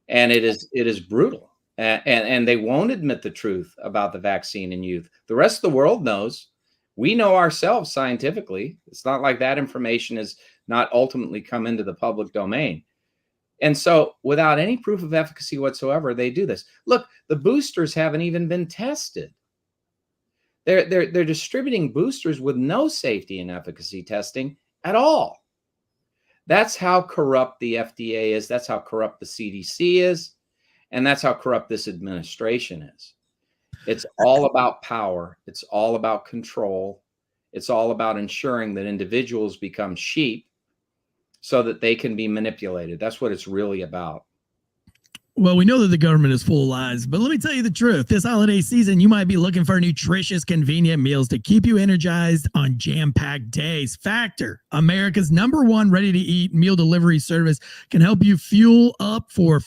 And it is brutal. And they won't admit the truth about the vaccine in youth. The rest of the world knows. We know ourselves scientifically. It's not like that information has not ultimately come into the public domain. And so without any proof of efficacy whatsoever, they do this. Look, the boosters haven't even been tested. They're distributing boosters with no safety and efficacy testing at all. That's how corrupt the FDA is. That's how corrupt the CDC is. And that's how corrupt this administration is. It's all about power. It's all about control. It's all about ensuring that individuals become sheep so that they can be manipulated. That's what it's really about. Well, we know that the government is full of lies, but let me tell you the truth. This holiday season, you might be looking for nutritious, convenient meals to keep you energized on jam-packed days. Factor, America's #1 ready-to-eat meal delivery service, can help you fuel up for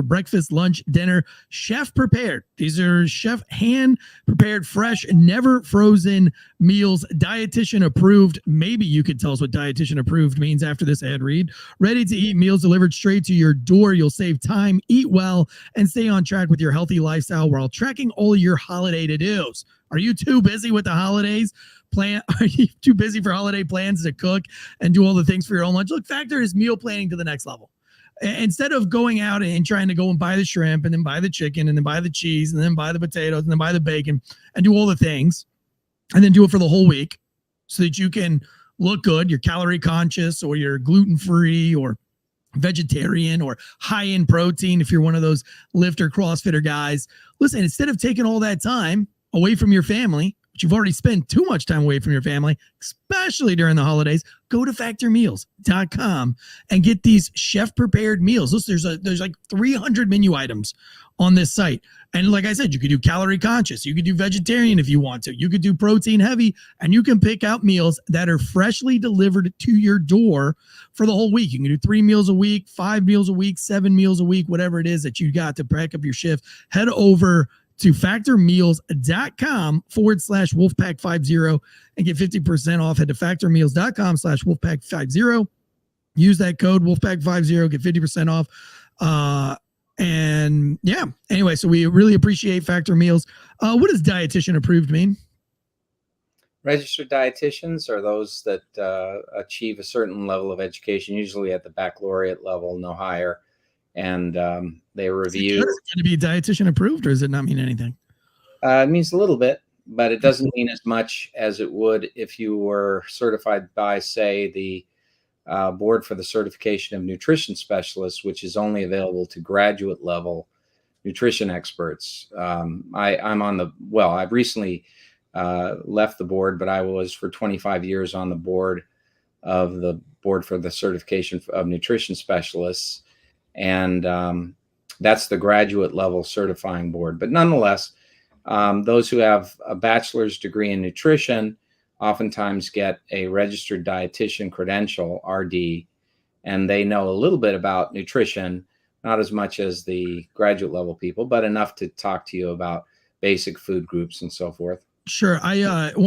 breakfast, lunch, dinner. Chef prepared. These are chef hand-prepared, fresh, never frozen meals. Dietitian approved. Maybe you could tell us what dietitian approved means after this ad read. Ready-to-eat meals delivered straight to your door. You'll save time, eat well, and stay on track with your healthy lifestyle while tracking all your holiday to-dos. Are you too busy with the holidays? Are you too busy for holiday plans to cook and do all the things for your own lunch? Look, Factor is meal planning to the next level. Instead of going out and trying to go and buy the shrimp and then buy the chicken and then buy the cheese and then buy the potatoes and then buy the bacon and do all the things and then do it for the whole week so that you can look good, you're calorie conscious or you're gluten-free or vegetarian or high in protein if you're one of those lifter CrossFitter guys. Listen, instead of taking all that time away from your family, but you've already spent too much time away from your family, especially during the holidays, go to factormeals.com and get these chef prepared meals. Listen, there's like 300 menu items on this site. And like I said, you could do calorie conscious, you could do vegetarian if you want to, you could do protein heavy, and you can pick out meals that are freshly delivered to your door for the whole week. You can do 3 meals a week, 5 meals a week, 7 meals a week, whatever it is that you got to pack up your shift. Head over to factormeals.com/Wolfpack50 and get 50% off. Head to factormeals.com/Wolfpack50. Use that code Wolfpack50, get 50% off. And yeah, anyway, so we really appreciate Factor Meals. What does dietitian approved mean? Registered dietitians are those that achieve a certain level of education, usually at the baccalaureate level, no higher. And they review. Is it going to be dietitian approved, or does it not mean anything? It means a little bit, but it doesn't mean as much as it would if you were certified by, say, the Board for the Certification of Nutrition Specialists, which is only available to graduate level nutrition experts. I've recently left the board, but I was for 25 years on the board of the Board for the Certification of Nutrition Specialists. And that's the graduate level certifying board. But nonetheless, those who have a bachelor's degree in nutrition oftentimes get a registered dietitian credential, RD, and they know a little bit about nutrition, not as much as the graduate level people, but enough to talk to you about basic food groups and so forth. Sure.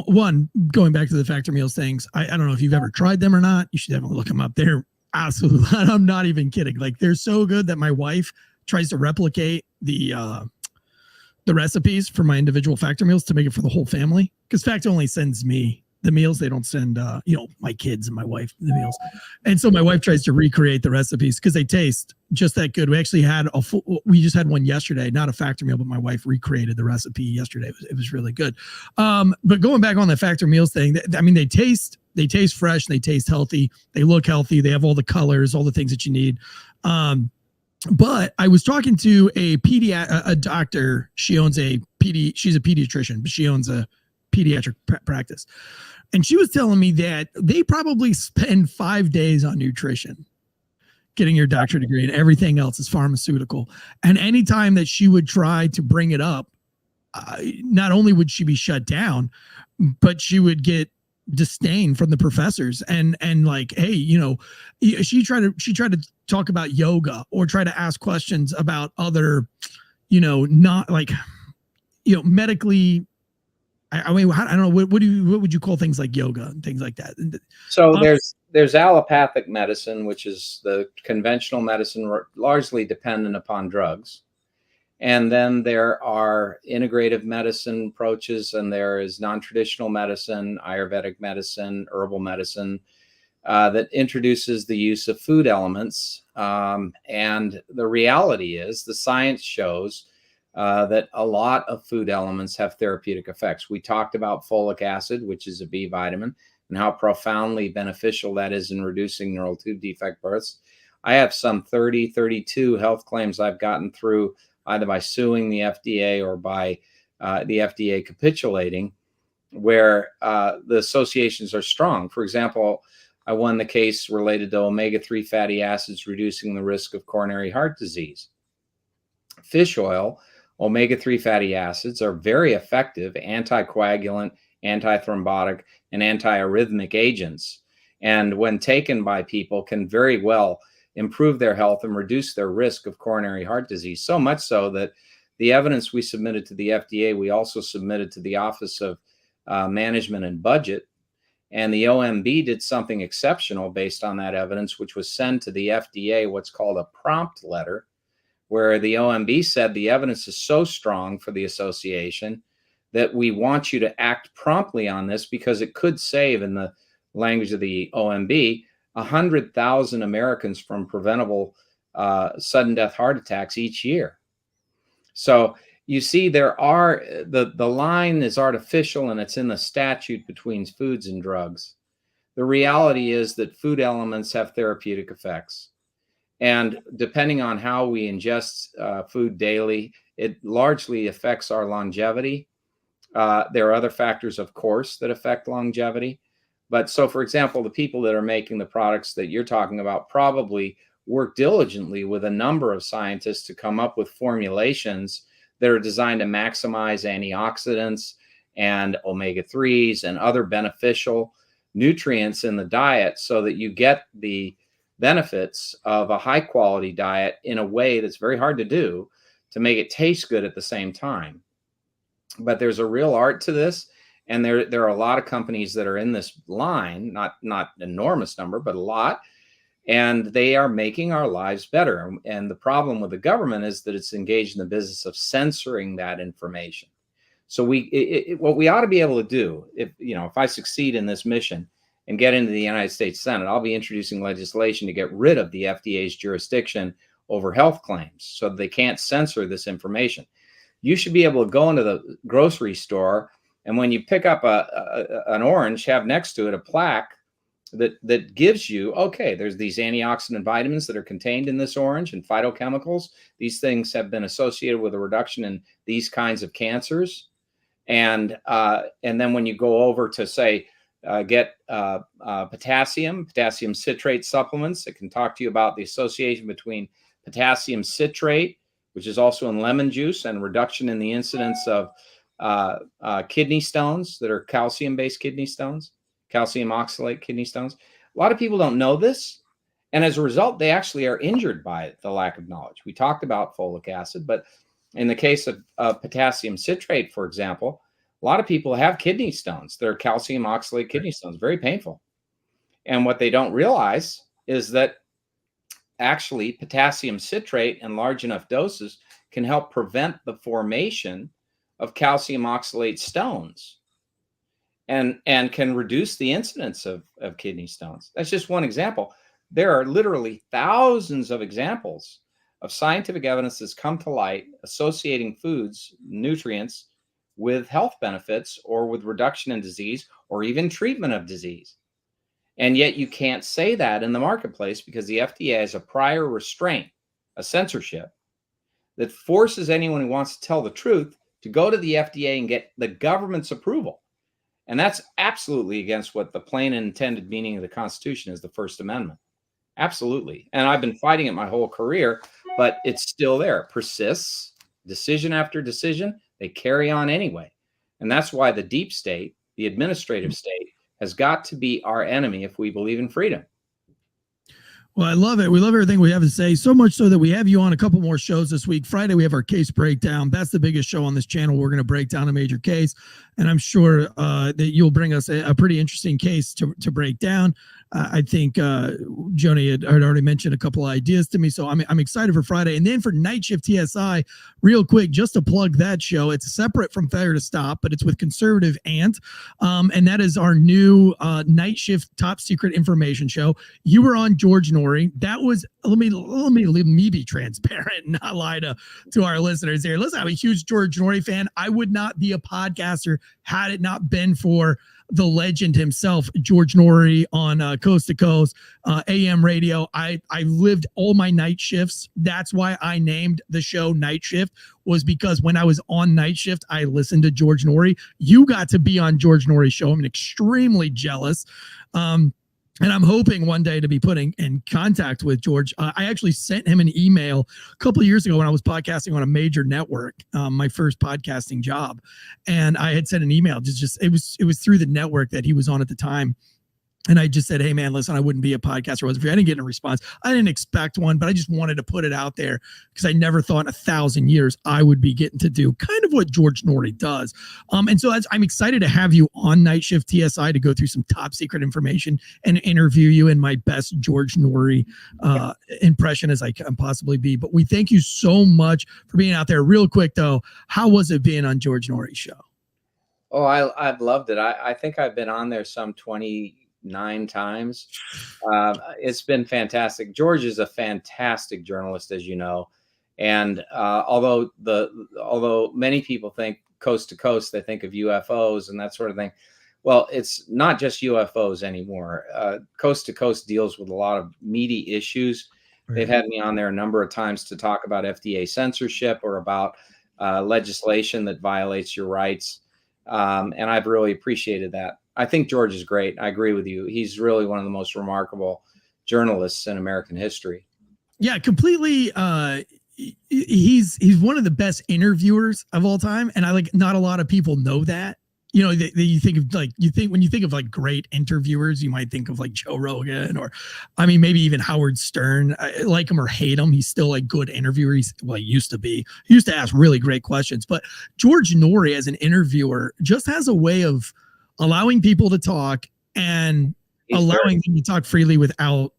One, going back to the Factor Meals things, I don't know if you've ever tried them or not. You should definitely look them up. They're absolutely, I'm not even kidding. Like, they're so good that my wife tries to replicate the recipes for my individual Factor Meals to make it for the whole family, because Factor only sends me the meals. They don't send, my kids and my wife the meals. And so my wife tries to recreate the recipes because they taste just that good. We actually had we just had one yesterday, not a factory meal, but my wife recreated the recipe yesterday. It was really good. But going back on the factory meals thing, I mean, they taste fresh, they taste healthy, they look healthy, they have all the colors, all the things that you need. But I was talking to a doctor. She owns she's a pediatrician, but she owns a pediatric practice. And she was telling me that they probably spend 5 days on nutrition, getting your doctorate degree, and everything else is pharmaceutical. And anytime that she would try to bring it up, not only would she be shut down, but she would get disdain from the professors and like, hey, she tried to talk about yoga or try to ask questions about other, not like, medically. I mean, I don't know. What would you call things like yoga and things like that? So there's allopathic medicine, which is the conventional medicine largely dependent upon drugs. And then there are integrative medicine approaches, and there is non-traditional medicine, Ayurvedic medicine, herbal medicine, that introduces the use of food elements. And the reality is the science shows that a lot of food elements have therapeutic effects. We talked about folic acid, which is a B vitamin, and how profoundly beneficial that is in reducing neural tube defect births. I have some 32 health claims I've gotten through either by suing the FDA or by the FDA capitulating, where the associations are strong. For example, I won the case related to omega-3 fatty acids reducing the risk of coronary heart disease. Fish oil, omega-3 fatty acids are very effective anticoagulant, antithrombotic, and antiarrhythmic agents. And when taken by people, can very well improve their health and reduce their risk of coronary heart disease. So much so that the evidence we submitted to the FDA, we also submitted to the Office of Management and Budget. And the OMB did something exceptional based on that evidence, which was sent to the FDA what's called a prompt letter, where the OMB said the evidence is so strong for the association that we want you to act promptly on this because it could save, in the language of the OMB, 100,000 Americans from preventable sudden death heart attacks each year. So you see, there are the line is artificial and it's in the statute between foods and drugs. The reality is that food elements have therapeutic effects. And depending on how we ingest food daily, it largely affects our longevity. There are other factors, of course, that affect longevity. But so, for example, the people that are making the products that you're talking about probably work diligently with a number of scientists to come up with formulations that are designed to maximize antioxidants and omega-3s and other beneficial nutrients in the diet so that you get the benefits of a high quality diet in a way that's very hard to do to make it taste good at the same time. But there's a real art to this. And there are a lot of companies that are in this line, not enormous number, but a lot. And they are making our lives better. And the problem with the government is that it's engaged in the business of censoring that information. So what we ought to be able to do, if I succeed in this mission and get into the United States Senate, I'll be introducing legislation to get rid of the FDA's jurisdiction over health claims so that they can't censor this information. You should be able to go into the grocery store, and when you pick up an orange, have next to it a plaque that gives you, okay, there's these antioxidant vitamins that are contained in this orange and phytochemicals. These things have been associated with a reduction in these kinds of cancers. And then when you go over to, say, get potassium citrate supplements, it can talk to you about the association between potassium citrate, which is also in lemon juice, and reduction in the incidence of kidney stones that are calcium-based kidney stones, calcium oxalate kidney stones. A lot of people don't know this. And as a result, they actually are injured by the lack of knowledge. We talked about folic acid, but in the case of potassium citrate, for example, a lot of people have kidney stones. They're calcium oxalate kidney stones, very painful. And what they don't realize is that actually potassium citrate in large enough doses can help prevent the formation of calcium oxalate stones. and can reduce the incidence of kidney stones. That's just one example. There are literally thousands of examples of scientific evidence that's come to light associating foods, nutrients, with health benefits or with reduction in disease or even treatment of disease. And yet you can't say that in the marketplace because the FDA has a prior restraint, a censorship, that forces anyone who wants to tell the truth to go to the FDA and get the government's approval. And that's absolutely against what the plain and intended meaning of the Constitution is, the First Amendment. Absolutely. And I've been fighting it my whole career, but it's still there. It persists, decision after decision, they carry on anyway. And that's why the deep state, the administrative state, has got to be our enemy if we believe in freedom. Well, I love it. We love everything we have to say, so much so that we have you on a couple more shows this week. Friday, we have our case breakdown. That's the biggest show on this channel. We're going to break down a major case, and I'm sure that you'll bring us a pretty interesting case to break down. I think Joni had already mentioned a couple of ideas to me, so I'm excited for Friday. And then for Night Shift TSI, real quick, just to plug that show, it's separate from Failure to Stop, but it's with Conservative Ant, and that is our new Night Shift Top Secret Information show. You were on George Norrie. That was, let me be transparent and not lie to our listeners here. Listen, I'm a huge George Norrie fan. I would not be a podcaster had it not been for the legend himself, George Norrie, on Coast to Coast, AM radio. I lived all my night shifts. That's why I named the show Night Shift, was because when I was on night shift, I listened to George Norrie. You got to be on George Norrie's show. I'm extremely jealous. And I'm hoping one day to be putting in contact with George. I actually sent him an email a couple of years ago when I was podcasting on a major network, my first podcasting job. And I had sent an email. It was through the network that he was on at the time. And I just said, hey, man, listen, I wouldn't be a podcaster. I didn't get a response. I didn't expect one, but I just wanted to put it out there because I never thought in 1,000 years I would be getting to do kind of what George Norrie does. And so I'm excited to have you on Night Shift TSI to go through some top secret information and interview you in my best George Norrie impression as I can possibly be. But we thank you so much for being out there. Real quick, though, how was it being on George Norrie's show? Oh, I've loved it. I think I've been on there some 29 times. It's been fantastic. George is a fantastic journalist, as you know. And although many people think coast to coast, they think of UFOs and that sort of thing. Well, it's not just UFOs anymore. Coast to Coast deals with a lot of meaty issues. Right. They've had me on there a number of times to talk about FDA censorship or about legislation that violates your rights. And I've really appreciated that. I think George is great. I agree with you. He's really one of the most remarkable journalists in American history. Yeah, completely. He's one of the best interviewers of all time. And not a lot of people know that. You know, you think of great interviewers, you might think of like Joe Rogan or, maybe even Howard Stern. I like him or hate him, he's still a good interviewer. He used to be. He used to ask really great questions. But George Norrie, as an interviewer, just has a way of allowing people to talk and allowing them to talk freely without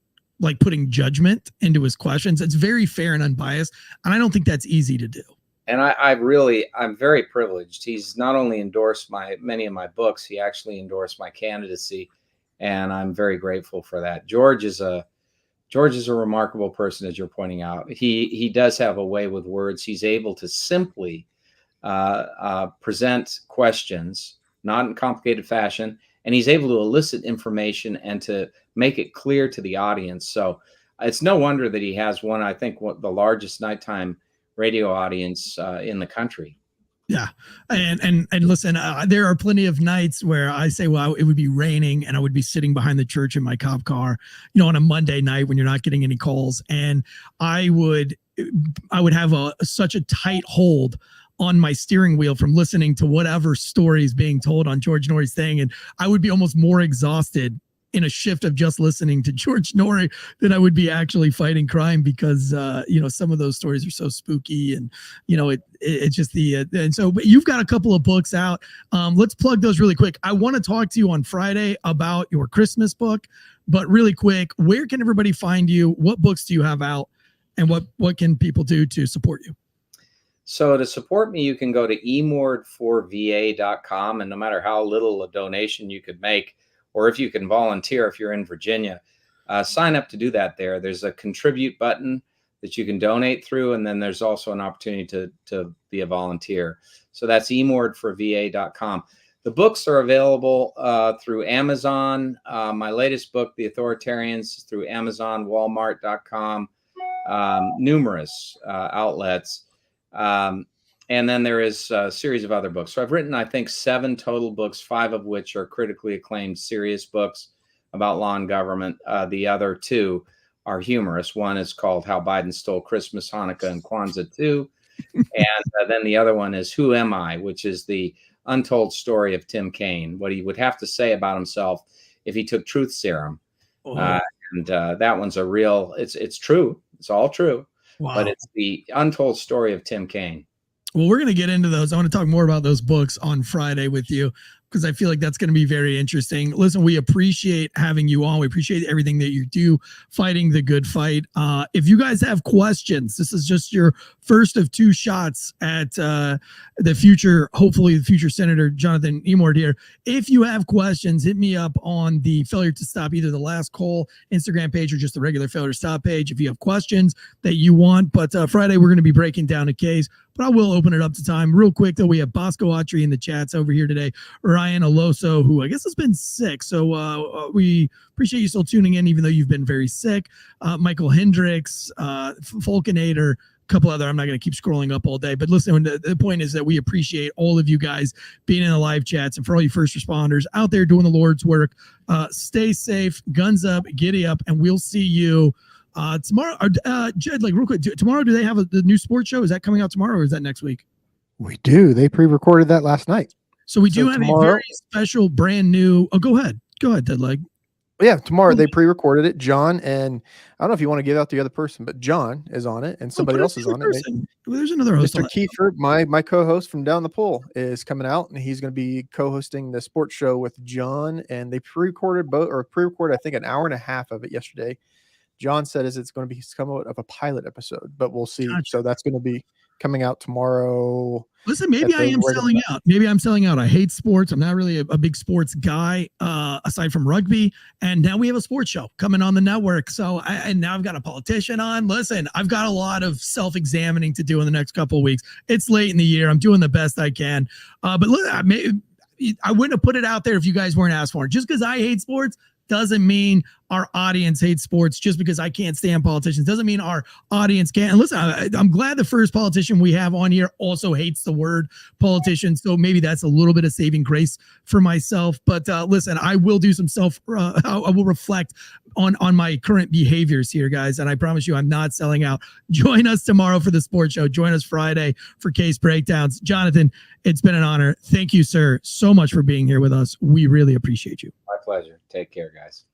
putting judgment into his questions. It's very fair and unbiased. And I don't think that's easy to do. And I'm very privileged. He's not only endorsed many of my books, he actually endorsed my candidacy. And I'm very grateful for that. George is a remarkable person, as you're pointing out. He does have a way with words. He's able to simply present questions, not in complicated fashion, and he's able to elicit information and to make it clear to the audience. So it's no wonder that he has the largest nighttime radio audience in the country. Yeah. And listen, there are plenty of nights where I say, well, it would be raining and I would be sitting behind the church in my cop car, on a Monday night when you're not getting any calls. And I would have such a tight hold on my steering wheel from listening to whatever story is being told on George Norrie's thing. And I would be almost more exhausted in a shift of just listening to George Norrie than I would be actually fighting crime because, some of those stories are so spooky and, it's just and so but you've got a couple of books out. Let's plug those really quick. I want to talk to you on Friday about your Christmas book, but really quick, where can everybody find you? What books do you have out and what can people do to support you? So to support me, you can go to emord4va.com, and no matter how little a donation you could make, or if you can volunteer if you're in Virginia, sign up to do that there. There's a contribute button that you can donate through, and then there's also an opportunity to be a volunteer. So that's emord4va.com. The books are available through Amazon. My latest book, The Authoritarians, is through Amazon, Walmart.com, numerous outlets. And then there is a series of other books. So I've written, I think, 7 total books, 5 of which are critically acclaimed serious books about law and government. The other 2 are humorous. One is called How Biden Stole Christmas, Hanukkah, and Kwanzaa Too. And then the other one is Who Am I?, which is the untold story of Tim Kaine, what he would have to say about himself if he took truth serum. And that one's a real, it's true. It's all true. Wow. But it's the untold story of Tim Kaine. Well, we're going to get into those. I want to talk more about those books on Friday with you, because I feel like that's going to be very interesting. Listen, we appreciate having you on. We appreciate everything that you do, fighting the good fight. If you guys have questions, this is just your first of 2 shots at the future, hopefully the future Senator Jonathan Emord here. If you have questions, hit me up on the Failure to Stop, either the Last Call Instagram page or just the regular Failure to Stop page if you have questions that you want. But Friday, we're going to be breaking down a case, but I will open it up to time. Real quick, though, we have Bosco Autry in the chats over here today. Ryan Aloso, who I guess has been sick. So we appreciate you still tuning in, even though you've been very sick. Michael Hendricks, Fulcanator, a couple other, I'm not going to keep scrolling up all day. But listen, the point is that we appreciate all of you guys being in the live chats, and for all you first responders out there doing the Lord's work, stay safe, guns up, giddy up, and we'll see you tomorrow. Jed, like real quick, tomorrow, do they have the new sports show? Is that coming out tomorrow, or is that next week? We do. They pre-recorded that last night. So we do have a very special, brand new. Oh, go ahead, Deadleg. Yeah, tomorrow they pre-recorded it. John, and I don't know if you want to give out the other person, but John is on it, and somebody else is on it. There's another host. Mr. Kiefer, my co-host from down the pool, is coming out, and he's going to be co-hosting the sports show with John. And they pre-recorded I think an hour and a half of it yesterday. John said it's going to be somewhat of a pilot episode, but we'll see. Gotcha. So that's going to be coming out tomorrow. Listen, maybe I am selling out. Maybe I'm selling out. I hate sports. I'm not really a big sports guy, aside from rugby. And now we have a sports show coming on the network. So, and now I've got a politician on. Listen, I've got a lot of self-examining to do in the next couple of weeks. It's late in the year. I'm doing the best I can. But look, I wouldn't have put it out there if you guys weren't asked for it. Just because I hate sports doesn't mean our audience hates sports. Just because I can't stand politicians doesn't mean our audience can't. And listen, I'm glad the first politician we have on here also hates the word politician. So maybe that's a little bit of saving grace for myself. But listen, I will do some I will reflect on my current behaviors here, guys. And I promise you, I'm not selling out. Join us tomorrow for the sports show. Join us Friday for case breakdowns. Jonathan, it's been an honor. Thank you, sir, so much for being here with us. We really appreciate you. My pleasure. Take care, guys.